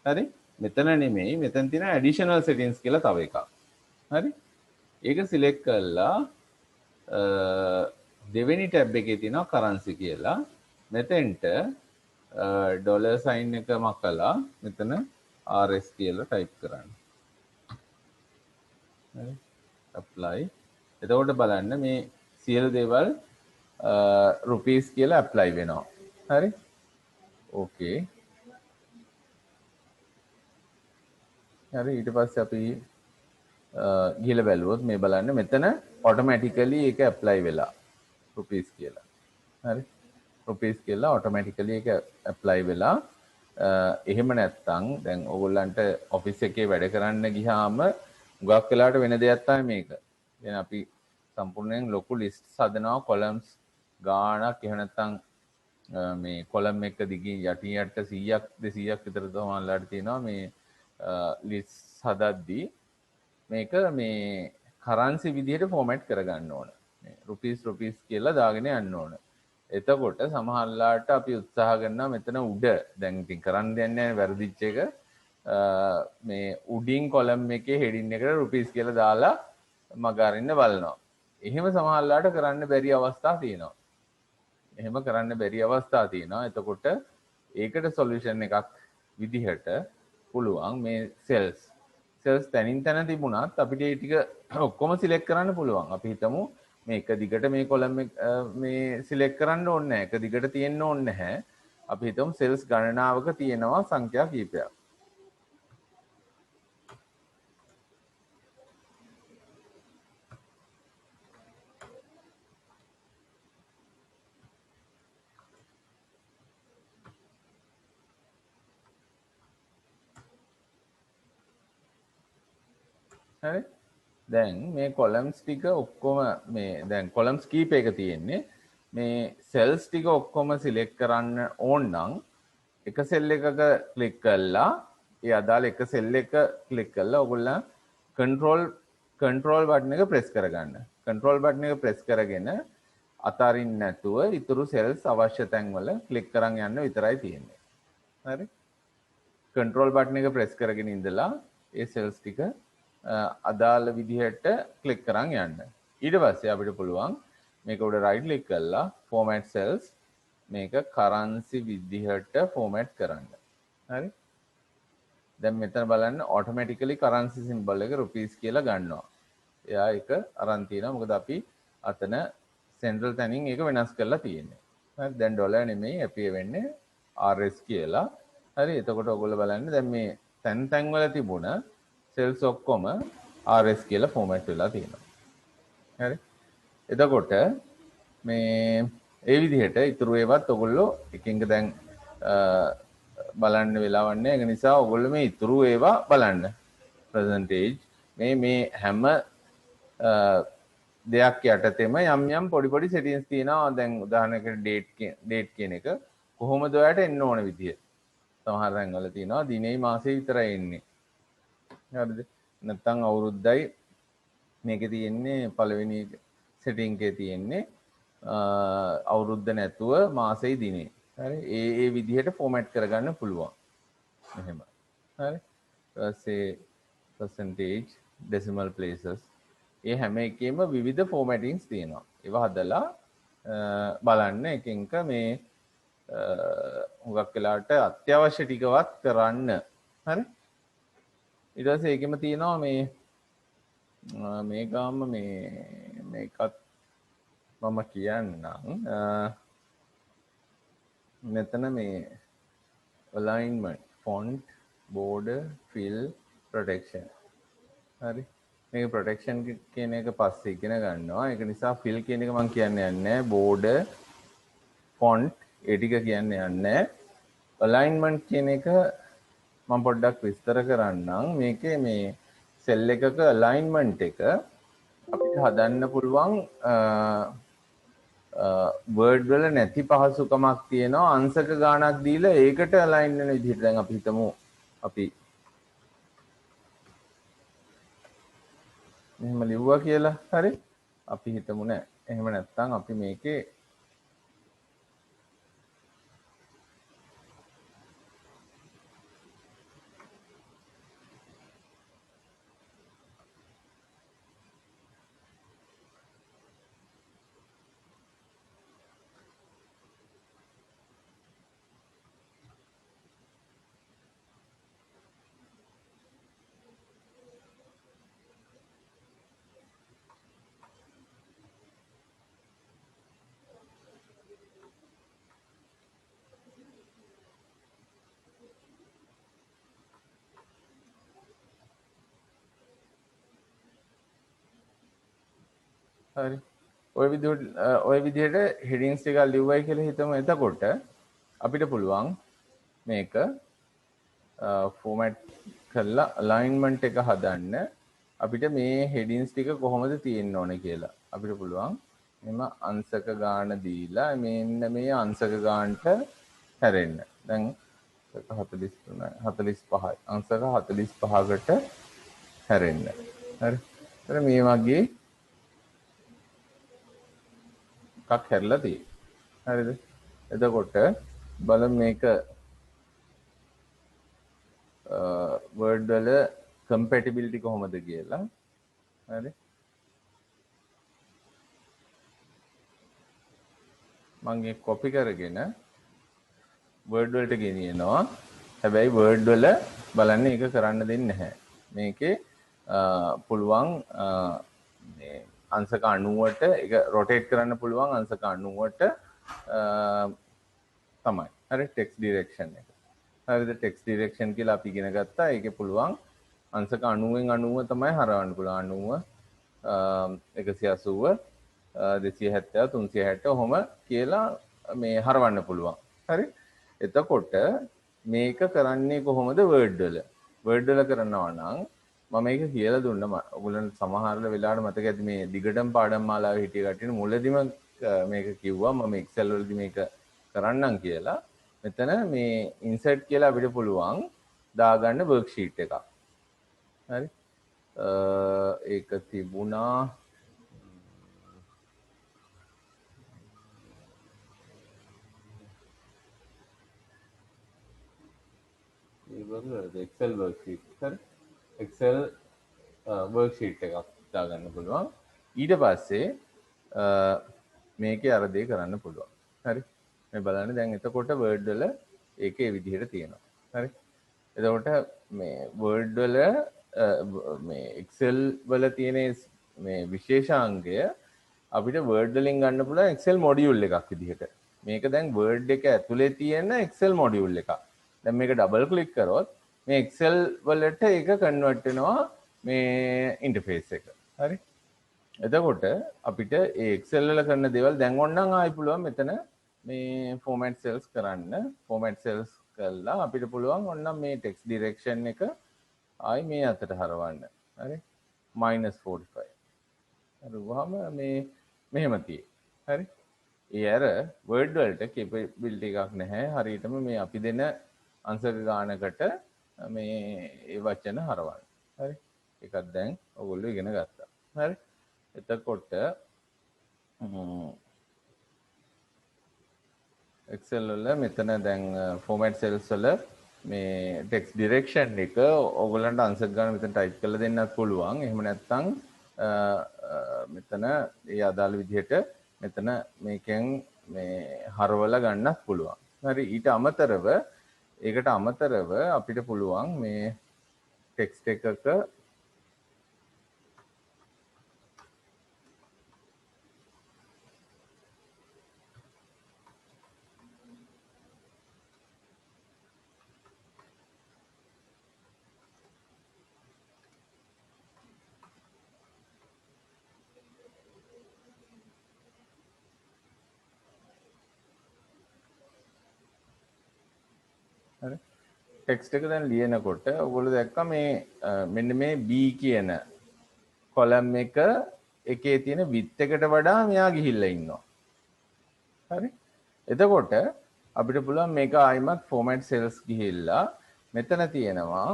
හරි මෙතන නෙමෙයි මෙතන තියෙන additional settings කියලා තව එකක්. හරි? ඒක select කරලා දෙවෙනි ටැබ් එකේ තියෙනවා currency කියලා. මෙතෙන්ට ඩොලර් සයින් එක මකලා මෙතන RS කියලා ටයිප් කරන්න. හරි? apply. එතකොට බලන්න මේ සියලු දේවල් rupees කියලා apply වෙනවා. හරි? okay. හරි ඊට පස්සේ අපි ගිහලා බැලුවොත් මේ බලන්න මෙතන automatically ඒක apply වෙලා rupees කියලා. හරි? rupees කියලා automatically ඒක apply වෙලා එහෙම නැත්නම් දැන් ඕගොල්ලන්ට office එකේ වැඩ කරන්න ගියාම ගොඩක් වෙලාවට වෙන දෙයක් තමයි මේක. දැන් අපි සම්පූර්ණයෙන් ලොකු lists හදනවා columns ගාණක් එහෙම නැත්නම් මේ column එක දිගින් යටින් යට 100ක් 200ක් විතර තමයිලාට තියෙනවා මේ lists හදද්දී මේක මේ currency විදිහට format කරගන්න ඕන. මේ rupees කියලා දාගෙන යන්න ඕන. එතකොට සමහරලාට අපි උත්සාහ කරනවා මෙතන උඩ දැන් ඉතින් කරන්න දෙන්නේ නැහැ වැරදිච්ච එක මේ උඩින් column එකේ heading එකට rupees කියලා දාලා මග අරින්න බලනවා. එහෙම සමහරලාට කරන්න බැරි අවස්ථා තියෙනවා. එහෙම කරන්න බැරි අවස්ථා තියෙනවා. එතකොට ඒකට solution එකක් විදිහට පුළුවන් මේ cells තැනින් තැන තිබුණත් අපිට ඒ ටික ඔක්කොම select කරන්න පුළුවන්. අපි හිතමු මේ එක දිගට මේ column එක මේ select කරන්න ඕනේ නැහැ. එක දිගට තියෙන්න ඕනේ නැහැ. අපි හිතමු cells ගණනාවක තියෙනවා සංඛ්‍යා කීපයක්. හරි දැන් මේ columns ටික ඔක්කොම මේ දැන් columns කීපයක තියෙන්නේ මේ cells ටික ඔක්කොම select කරන්න ඕන නම් එක cell එකක click කරලා ඒ අදාළ එක cell එක click කරලා ඔයගොල්ලෝ control button එක press කරගන්න. control button එක press කරගෙන අතාරින්න නැතුව ඊතුරු cells අවශ්‍ය තැන් වල click කරන් යන්න විතරයි තියෙන්නේ. හරි control button එක press කරගෙන ඉඳලා ඒ cells ටික අදාළ විදිහට ක්ලික් කරන් යන්න. ඊට පස්සේ අපිට පුළුවන් මේක උඩ right click කරලා format cells මේක currency විදිහට format කරන්න. හරි? දැන් මෙතන බලන්න automatically currency symbol එක rupees කියලා ගන්නවා. එයා ඒක අරන් තිනවා. මොකද අපි අතන central තැනින් ඒක වෙනස් කරලා තියෙන්නේ. හරි? දැන් ඩොලර් නෙමෙයි appear වෙන්නේ RS කියලා. හරි? එතකොට ඔයගොල්ලෝ බලන්න දැන් මේ තැන් වල තිබුණ cells ඔක්කොම RS කියලා format වෙලා තියෙනවා. හරි? එතකොට මේ ඒ විදිහට ඉතුරු ඒවත් ඔයගොල්ලෝ එකින් එක දැන් බලන්න වෙලාවක් නැහැ. ඒක නිසා ඔයගොල්ලෝ මේ ඉතුරු ඒවා බලන්න. percentage මේ හැම දෙයක් යටතේම යම් පොඩි settings තියෙනවා. දැන් උදාහරණයකට date කියන එක කොහොමද ඔයාලට එන්න ඕන විදිය. සමහර රැන්වල තියෙනවා දිනේ මාසේ විතරයි එන්නේ. හරිද? නැත්නම් අවුරුද්දයි මේකේ තියෙන්නේ පළවෙනි setting එකේ තියෙන්නේ අවුරුද්ද නැතුව මාසෙයි දිනේ. හරි? ඒ විදිහට format කරගන්න පුළුවන්. මෙහෙම. හරි? ඊපස්සේ percentage decimal places ඒ හැම එකෙම විවිධ formattings තියෙනවා. ඒවා හදලා බලන්න එකින් එක මේ හුඟක් වෙලාවට අත්‍යවශ්‍ය ටිකවත් කරන්න. හරි? ඊට පස්සේ ඒකෙම තියෙනවා මේ ගාම මේකත් මම කියන්නම් මෙතන මේ alignment font border fill protection හරි මේක protection කියන එක පස්සේ ඉගෙන ගන්නවා ඒක නිසා fill කියන එක මම කියන්නේ නැහැ border font ඒ ටික කියන්නේ නැහැ alignment කියන එක මම පොඩ්ඩක් විස්තර කරන්නම් මේකේ මේ cell එකක alignment එක අපිට හදන්න පුළුවන් word වල නැති පහසුකමක් තියෙනවා අංශක ගාණක් දීලා ඒකට align වෙන විදිහට දැන් අපි හිතමු අපි මෙහෙම ලිව්වා කියලා හරි අපි හිතමු නෑ එහෙම නැත්නම් අපි මේකේ හරි. ඔය විදිහට හෙඩින්ස් ටිකක් ලිව්වයි කියලා හිතමු. එතකොට අපිට පුළුවන් මේක ෆෝමැට් කරලා අලයින්මන්ට් එක හදන්න. අපිට මේ හෙඩින්ස් ටික කොහොමද තියෙන්න ඕනේ කියලා. අපිට පුළුවන් මෙම අංශක ගාන දීලා මෙන්න මේ අංශක ගානට හැරෙන්න. දැන් 43යි 45යි අංශක 45කට හැරෙන්න. හරි. එතන මේ වගේ එකක් හැරලා තියෙනවා. හරිද? එතකොට බලමු මේක වර්ඩ් වල කම්පැටිබිලිටි කොහොමද කියලා. හරි. මම ඒක කොපි කරගෙන වර්ඩ් වලට ගෙනියනවා. හැබැයි වර්ඩ් වල බලන්න ඒක කරන්න දෙන්නේ නැහැ. මේකේ පුළුවන් මේ අංශක 90ට ඒක රොටේට් කරන්න පුළුවන් අංශක 90ට තමයි. හරි ටෙක්ස්ට් ඩිරෙක්ෂන් එක. හරිද ටෙක්ස්ට් ඩිරෙක්ෂන් කියලා අපි ඉගෙන ගත්තා. ඒකේ පුළුවන් අංශක 90න් 90 තමයි හරවන්න පුළුවන්. 90 180 270 360 ඔහොම කියලා මේ හරවන්න පුළුවන්. හරි. එතකොට මේක කරන්නේ කොහොමද වර්ඩ් වල? වර්ඩ් වල කරනවා නම් මම මේක කියලා දුන්නා. ඔයගොල්ලන්ට සමහර වෙලාවට මතක ඇති මේ දිගටම පාඩම් මාලාවේ හිටිය කට්ටිය මුලදිම මේක කිව්වා මම එක්සෙල් වලදී මේක කරන්නම් කියලා. මෙතන මේ ඉන්සර්ට් කියලා අපිට පුළුවන් දාගන්න වර්ක්ෂීට් එකක්. හරි. ඒක තිබුණා Excel worksheet. හරි. Excel worksheet එකක් දාගන්න පුළුවන්. ඊට පස්සේ මේකේ අර දේ කරන්න පුළුවන්. හරි. මේ බලන්න දැන් එතකොට Word වල ඒකේ විදිහට තියෙනවා. හරි. එතකොට මේ Word වල මේ Excel වල තියෙන මේ විශේෂාංගය අපිට Word වලින් ගන්න පුළුවන් Excel module එකක් විදිහට. මේක දැන් Word එක ඇතුලේ තියෙන Excel module එකක්. දැන් මේක ඩබල් ක්ලික් කරොත් මේ Excel වලට ඒක කන්වර්ට් වෙනවා මේ ඉන්ටර්ෆේස් එක. හරි. එතකොට අපිට ඒ Excel වල කරන දේවල් දැන් ඕනනම් ආයි පුළුවන් මෙතන මේ format cells කරන්න. format cells කරලා අපිට පුළුවන් ඕනනම් මේ text direction එක ආයි මේ අතට හරවන්න. හරි. -45. හරි වහම මේ මෙහෙම තියෙයි. හරි. ඒ අර Word වලට capability එකක් නැහැ. හරියටම මේ අපි දෙන අංශක ගානකට මේ ඒ වචන හරවන්න. හරි. ඒකත් දැන් ඔයගොල්ලෝ ඉගෙන ගත්තා. හරි. එතකොට Excel වල මෙතන දැන් format cells වල මේ text direction එක ඔයගොල්ලන්ට අංශක ගාන මෙතන type කරලා දෙන්නත් පුළුවන්. එහෙම නැත්නම් මෙතන ඒ අදාළ විදිහට මෙතන මේකෙන් මේ හරවලා ගන්නත් පුළුවන්. හරි. ඊට අමතරව ඒකට අමතරව අපිට පුළුවන් මේ ටෙක්ස්ට් එකක ටෙක්ස්ට් එක දැන් ලියනකොට ඔයගොල්ලෝ දැක්කා මේ මෙන්න මේ B කියන කොලම් එක එකේ තියෙන width එකට වඩා මෙයා ගිහිල්ලා ඉන්නවා. හරි. එතකොට අපිට පුළුවන් මේක ආයිමත් format cells ගිහිල්ලා මෙතන තියෙනවා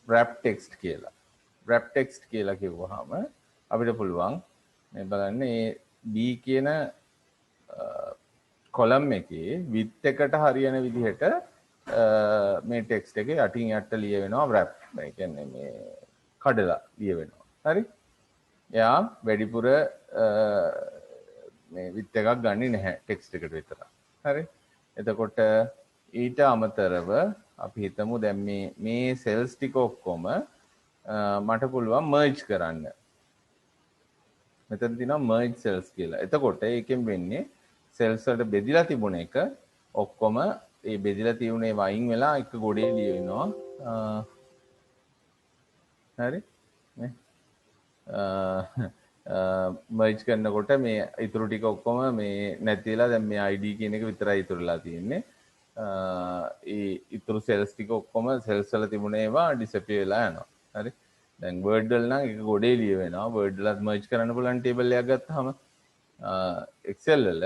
wrap text කියලා. wrap text කියලා කිව්වහම අපිට පුළුවන් මේ බලන්න මේ B කියන කොලම් එකේ width එකට හරියන විදිහට මේ ටෙක්ස්ට් එක යටින් යට ලියවෙනවා wrap. ඒ කියන්නේ මේ කඩලා ලියවෙනවා. හරි. එයා වැඩිපුර මේ width එකක් ගන්නෙ නැහැ ටෙක්ස්ට් එකට විතර. හරි. එතකොට ඊට අමතරව අපි හිතමු දැන් මේ cells ටික ඔක්කොම මට පුළුවන් merge කරන්න. මෙතන තියෙනවා merge cells කියලා. එතකොට ඒකෙන් වෙන්නේ cells වලට බෙදිලා තිබුණ එක ඔක්කොම ඒ බෙදිලා තියුනේ වයින් වෙලා එක ගොඩේ ලියවෙනවා. හරි නේ. මර්ජ් කරනකොට මේ ඉතුරු ටික ඔක්කොම මේ නැතිලා දැන් මේ ID කියන එක විතරයි ඉතුරුලා තියෙන්නේ. ඒ ඉතුරු සෙල්ස් ටික ඔක්කොම සෙල්ස් වල තිබුණ ඒවා ඩිසපියර් වෙලා යනවා. හරි. දැන් වර්ඩ් වල නම් එක ගොඩේ ලිය වෙනවා. වර්ඩ් වලත් මර්ජ් කරන්න පුළුවන් ටේබල් එකක් ගත්තාම Excel වල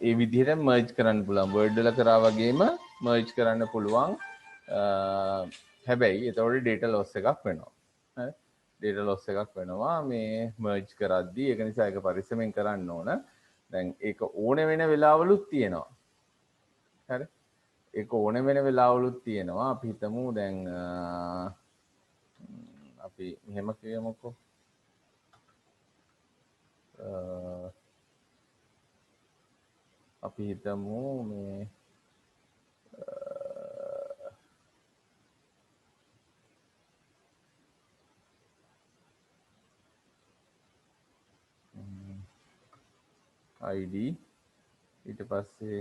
ඒ විදිහට මර්ජ් කරන්න පුළුවන්. වර්ඩ් වල කරා වගේම මර්ජ් කරන්න පුළුවන්. හැබැයි එතකොට data loss එකක් වෙනවා. හරි. data loss එකක් වෙනවා මේ merge කරද්දී. ඒක නිසා ඒක පරිස්සමෙන් කරන්න ඕන. දැන් ඒක ඕන වෙන වෙලාවලුත් තියෙනවා. හරි. ඒක ඕන වෙන වෙලාවලුත් තියෙනවා. අපි හිතමු දැන් අපි මෙහෙම කියමුකෝ. අපි හිතමු මේ ID ඊට පස්සේ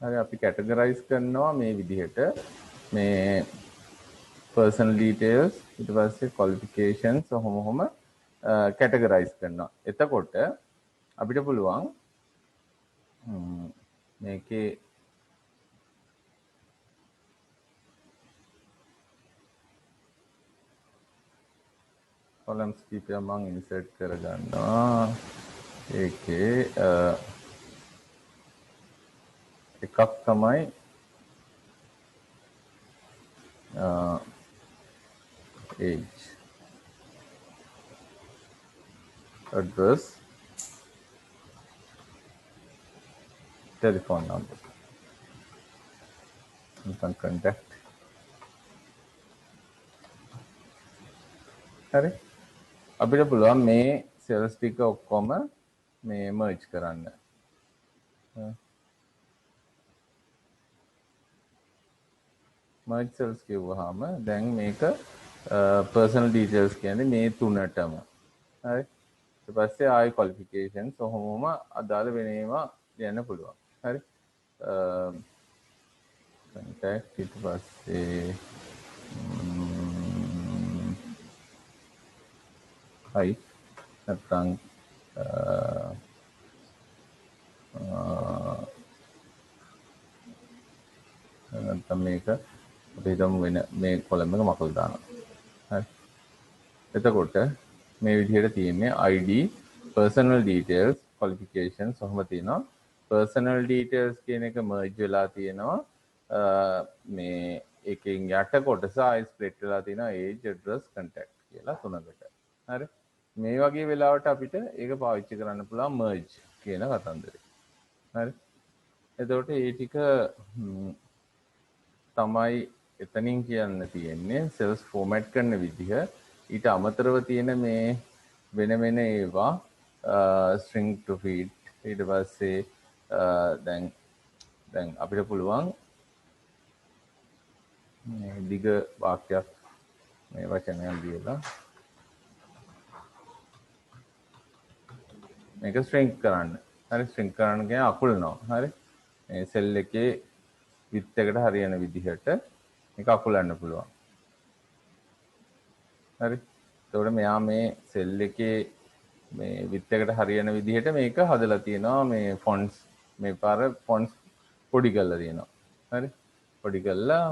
හරි අපි කැටගරයිස් කරනවා මේ විදිහට මේ personal details ඊට පස්සේ qualifications ඔහොම කැටගරයිස් කරනවා. එතකොට අපිට පුළුවන් මේකේ columns කීපයක් මම insert කරගන්නවා. ඒකේ එකක් තමයි age, address, telephone number, you can contact. හරි අපිට පුළුවන් මේ සෙල්ස් ටික ඔක්කොම මේ merge කරන්න. merge cells කිව්වහම දැන් මේක personal details කියන්නේ මේ තුනටම. හරි. ඊට පස්සේ ආයි qualifications ඔහොමම අදාළ වෙන ඒවා ලියන්න පුළුවන්. හරි. contact ඊට පස්සේ height නැත්නම් නැත්නම් මේක අපි හිතමු වෙන මේ කොලම් එක මකලා දානවා. හරි. එතකොට මේ විදිහට තියෙන්නේ ID, personal details, qualifications ඔහොම තියෙනවා. personal details කියන එක merge වෙලා තියෙනවා. මේ එකෙන් යට කොටස ආයි split වෙලා තියෙනවා age, address, contact කියලා තුනකට. හරි. මේ වගේ වෙලාවට අපිට ඒක පාවිච්චි කරන්න පුළුවන් merge කියන කතන්දරේ. හරි. එතකොට ඒ ටික තමයි එතනින් කියන්න තියෙන්නේ සෙල්ස් ෆෝමැට් කරන විදිහ. ඊට අමතරව තියෙන මේ වෙන ඒවා string to feed ඊට පස්සේ දැන් අපිට පුළුවන් මේ දිග වාක්‍යයක් මේ වචනයක් දීලා මේක shrink කරන්න. හරි shrink කරන්න කියන්නේ අකුලනවා. හරි. මේ සෙල් එකේ width එකට හරියන විදිහට මේක අකුලන්න පුළුවන්. හරි. එතකොට මෙයා මේ සෙල් එකේ මේ width එකට හරියන විදිහට මේක හදලා තියෙනවා. මේ fonts මේ පාර fonts පොඩි කරලා තියෙනවා. හරි. පොඩි කරලා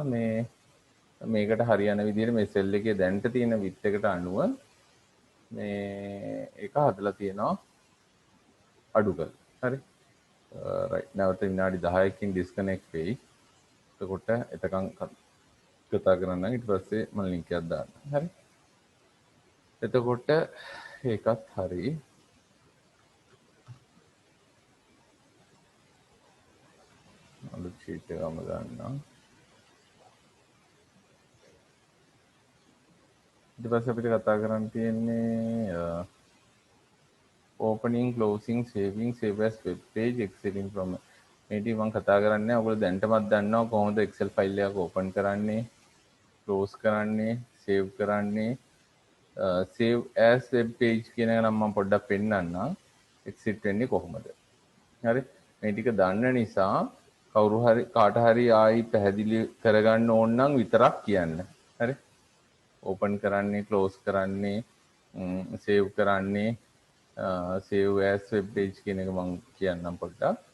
මේකට හරියන විදිහට මේ සෙල් එකේ දැන්ට තියෙන width එකට අනුව මේ ඒක හදලා තියෙනවා අඩු කරලා. හරි. right නැවත විනාඩි 10කින් disconnect වෙයි. එතකොට එතකන් කතා කරන්න ඊට පස්සේ මම link එකක් දාන්න. හරි. එතකොට ඒකත් හරි. අලුත් sheet එකම ගන්නවා. ඊට පස්සේ අපිට කතා කරන්න තියෙන්නේ opening closing saving save as web page exiting from මේ ටික මම කතා කරන්නේ ඔයගොල්ලෝ දැන්ටමත් දන්නවා කොහොමද Excel file එකක් open කරන්නේ close කරන්නේ save කරන්නේ save as web page කියන එක නම් මම පොඩ්ඩක් පෙන්නන්නම් exit වෙන්නේ කොහොමද හරි මේ ටික දන්න නිසා කවුරු හරි කාට හරි ආයි පැහැදිලි කරගන්න ඕන නම් විතරක් කියන්න හරි open කරන්නේ close කරන්නේ save කරන්නේ save as web page කියන එක මම කියන්නම් පොඩ්ඩක්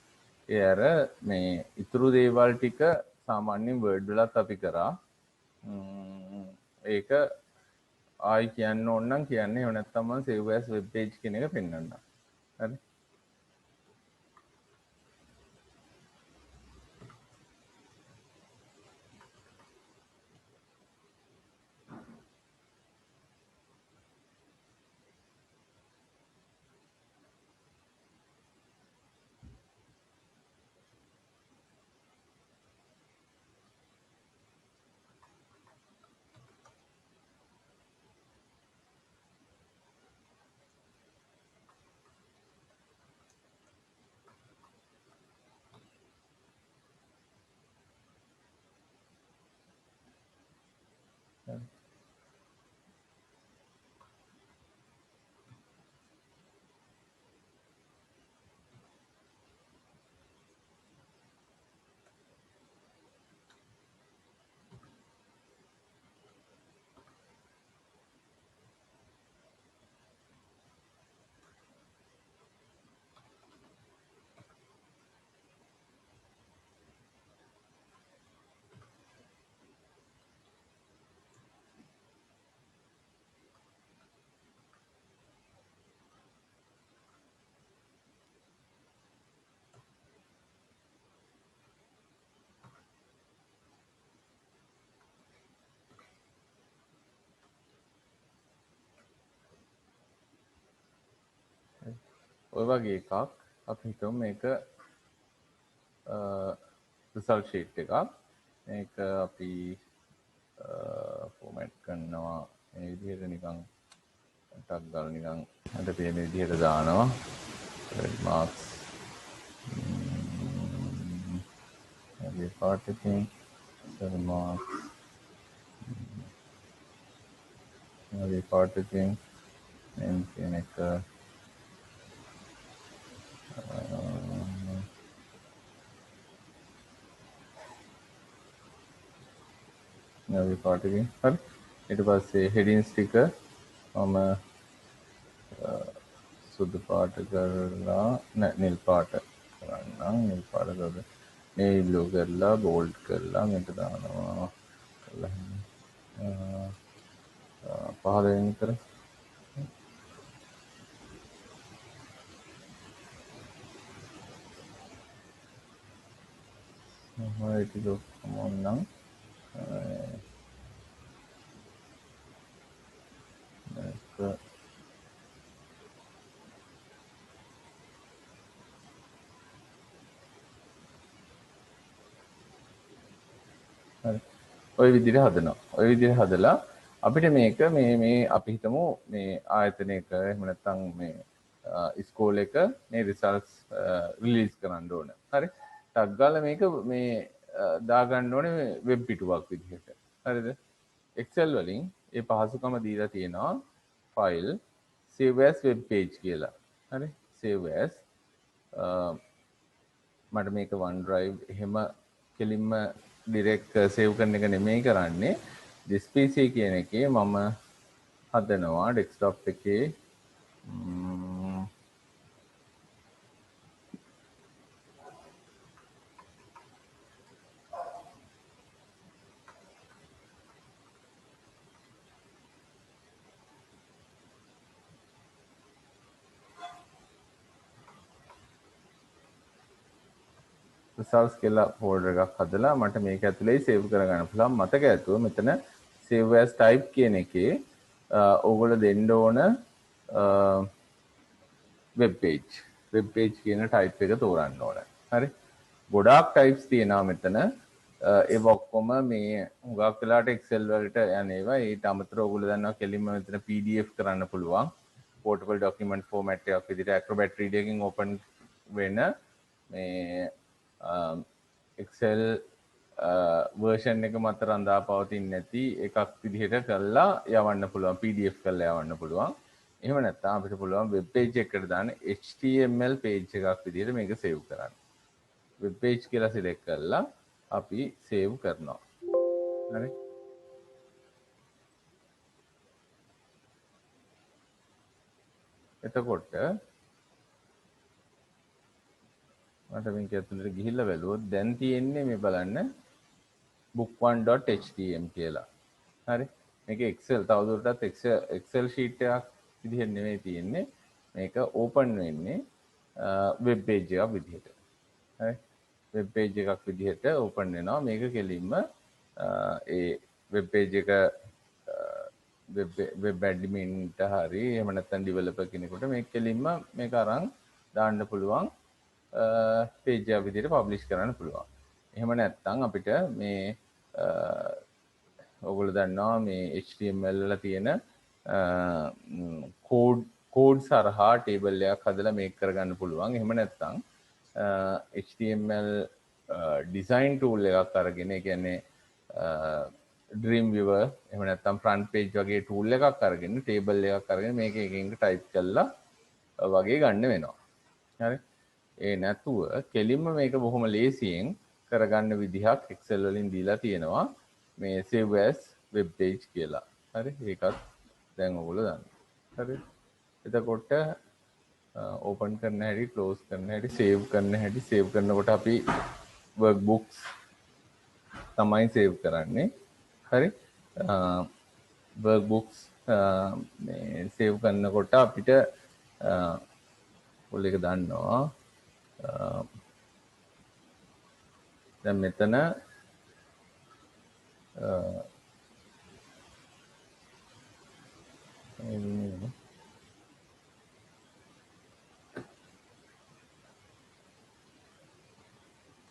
ඒ අර මේ ඉතුරු දේවල් ටික සාමාන්‍යයෙන් word වලත් අපි කරා ඒක ආයි කියන්න ඕන නම් කියන්නේ එහෙම නැත්නම් මම save as web page කියන එක පෙන්නන්නම් හරි ඔය වගේ එකක් අපි හිතමු මේක result sheet එකක් මේක අපි format කරනවා මේ විදිහට නිකන් ටක් ගාලා නිකන් අද පේන විදිහට දානවා red marks මේ part එකෙන් 7 marks මේ part එකෙන් name කියන එක නවී පාට එකෙන් හරි ඊට පස්සේ headings ටික මම සුදු පාට කරලා නිල් පාට කරන්නම් නිල් පාට කරලා මේ blue කරලා bold කරලා මේක දානවා කරලා 15 වෙනි විතර right to come on now ඔය විදිහට හදනවා ඔය විදිහට හදලා අපිට මේක මේ අපි හිතමු මේ ආයතනයක එහෙම නැත්නම් මේ ස්කෝල් එක මේ රිසල්ට්ස් රිලීස් කරන්න ඕන හරි ටක් ගාලා මේක මේ දාගන්න ඕනේ වෙබ් පිටුවක් විදිහට. හරිද? Excel වලින් ඒ පහසුකම දීලා තියෙනවා file save as web page කියලා. හරි? save as මට මේක OneDrive එහෙම කෙලින්ම direct save කරන එක නෙමෙයි කරන්නේ. this PC කියන එකේ මම හදනවා desktop එකේ results කියලා folder එකක් හදලා මට මේක ඇතුලේ save කරගන්න පුළුවන් මතක ඇතුව මෙතන save as type කියන එකේ ඕගොල්ලෝ දෙන්න ඕන web page කියන type එක තෝරන්න ඕන හරි ගොඩාක් types තියෙනවා මෙතන ඒ ඔක්කොම මේ හුඟක් වෙලාවට Excel වලට යන ඒවා ඊට අමතරව ඕගොල්ලෝ දන්නවා කෙලින්ම මෙතන PDF කරන්න පුළුවන් portable document format එකක් විදිහට Acrobat Reader එකකින් open වෙන මේ Excel version එක මත රඳා පවතින්නේ නැති එකක් විදිහට කරලා යවන්න පුළුවන්, PDF කරලා යවන්න පුළුවන්. එහෙම නැත්නම් අපිට පුළුවන් web page එකකට දාන්න HTML page එකක් විදිහට මේක save කරන්න. web page කියලා select කරලා අපි save කරනවා. හරි. එතකොට මට මේක ඇතුළට ගිහිල්ලා බැලුවොත් දැන් තියෙන්නේ මේ බලන්න book1.htm කියලා. හරි. මේක Excel තවදුරටත් Excel sheet එකක් විදිහට නෙමෙයි තියෙන්නේ. මේක open වෙන්නේ web page එකක් විදිහට. හරි. web page එකක් විදිහට open වෙනවා. මේක කෙලින්ම ඒ web page එක web admin ට හරි එහෙම නැත්නම් developer කෙනෙකුට මේක කෙලින්ම මේක අරන් දාන්න පුළුවන් page එක විදිහට publish කරන්න පුළුවන්. එහෙම නැත්නම් අපිට මේ ඔයගොල්ලෝ දන්නවා මේ HTML වල තියෙන කෝඩ් සරහා ටේබල් එකක් හදලා මේක කරගන්න පුළුවන්. එහෙම නැත්නම් HTML design tool එකක් අරගෙන ඒ කියන්නේ Dreamweaver එහෙම නැත්නම් front page වගේ tool එකක් අරගෙන table එකක් අරගෙන මේක එකකින් type කරලා වගේ ගන්න වෙනවා. හරි. ඒ නැතුව කෙලින්ම මේක බොහොම ලේසියෙන් කරගන්න විදිහක් Excel වලින් දීලා තියෙනවා. මේ save as web page කියලා. හරි. ඒකත් දැන් ඔයගොල්ලෝ දන්නවා. හරි. එතකොට open කරන හැටි, close කරන හැටි, save කරන හැටි, save කරනකොට අපි workbooks තමයි save කරන්නේ. හරි. workbooks මේ save කරනකොට අපිට ඔයගොල්ලෝ ඒක දන්නවා. දැන් මෙතන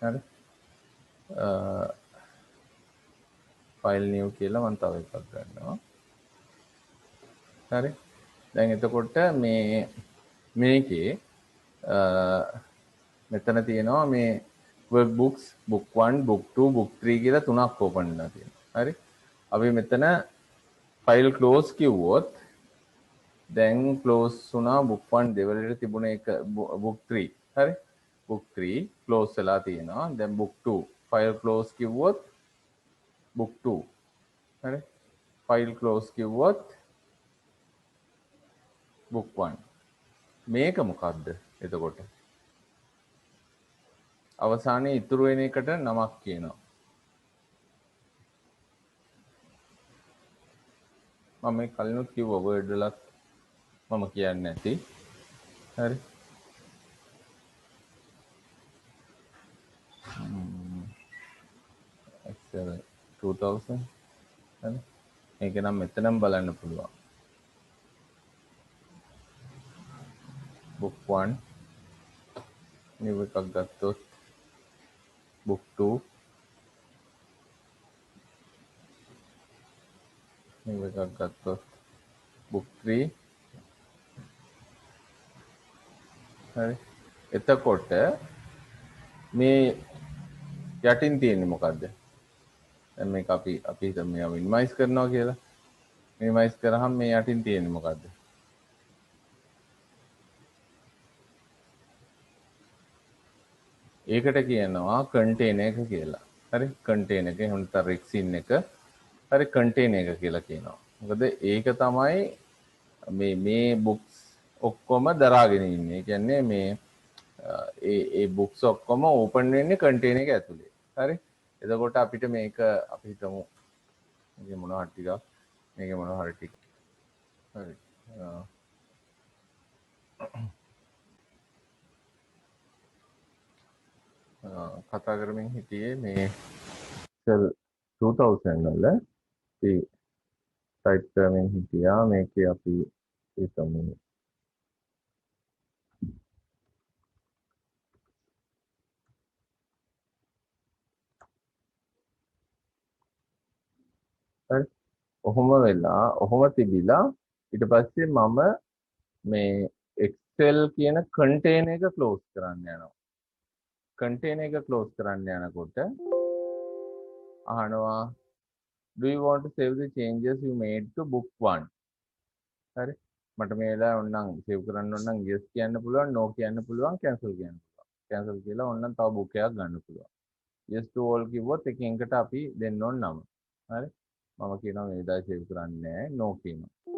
හරි. file new කියලා මම තව එකක් ගන්නවා. හරි. දැන් එතකොට මේකේ මෙතන තියෙනවා මේ workbooks book 1 book 2 book 3 කියලා තුනක් open වෙලා තියෙනවා. හරි. අපි මෙතන file close කිව්වොත් දැන් close වුණා book 1 දෙවලට තිබුණ එක book 3. හරි. book 3 close වෙලා තියෙනවා. දැන් book 2 file close කිව්වොත් book 2. හරි. file close කිව්වොත් book 1. මේක මොකද්ද? එතකොට අවසානයේ ඉතුරු වෙන එකට නමක් කියනවා. මම මේ කලිනුත් කිව්වා word වලත් මම කියන්නේ නැති. හරි. Excel 2000. හරි. මේක නම් මෙතනම බලන්න පුළුවන්. book 1 new එකක් ගත්තොත් book 2 new එකක් ගත්තොත් book 3 හරි. එතකොට මේ යටින් තියෙන්නේ මොකද්ද? දැන් මේක අපි හිතමු මේවා මිනිමයිස් කරනවා කියලා. මිනිමයිස් කරාම මේ යටින් තියෙන්නේ මොකද්ද? ඒකට කියනවා container එක කියලා. හරි. container එක එහෙම නැත්නම් Rexin එක. හරි container එක කියලා කියනවා. මොකද ඒක තමයි මේ books ඔක්කොම දරාගෙන ඉන්නේ. ඒ කියන්නේ මේ ඒ books ඔක්කොම open වෙන්නේ container එක ඇතුලේ. හරි. එතකොට අපිට මේක අපි හිතමු මේක මොනවා හරි ටිකක් මේක මොනවා හරි ටික. හරි. කතා කරමින් හිටියේ මේ Excel 2000 වල අපි type කරමින් හිටියා මේකේ අපි හිතමු හරි. ඔහොම වෙලා ඔහොම තිබිලා ඊට පස්සේ මම මේ Excel කියන contain එක close කරන්න යනවා. contain එක close කරන්න යනකොට අහනවා do you want to save the changes you made to book 1? හරි. මට මේ වෙලාවේ ඕනනම් save කරන්න ඕන නම් yes කියන්න පුළුවන්, no කියන්න පුළුවන්, cancel කියන්න පුළුවන්. cancel කියලා ඕනනම් තව book එකක් ගන්න පුළුවන්. yes to all කිව්වොත් එකින් එකට අපි දෙන්න ඕන නම. හරි. මම කියනවා මේ වෙලාවේ save කරන්නේ නැහැ, no කියනවා.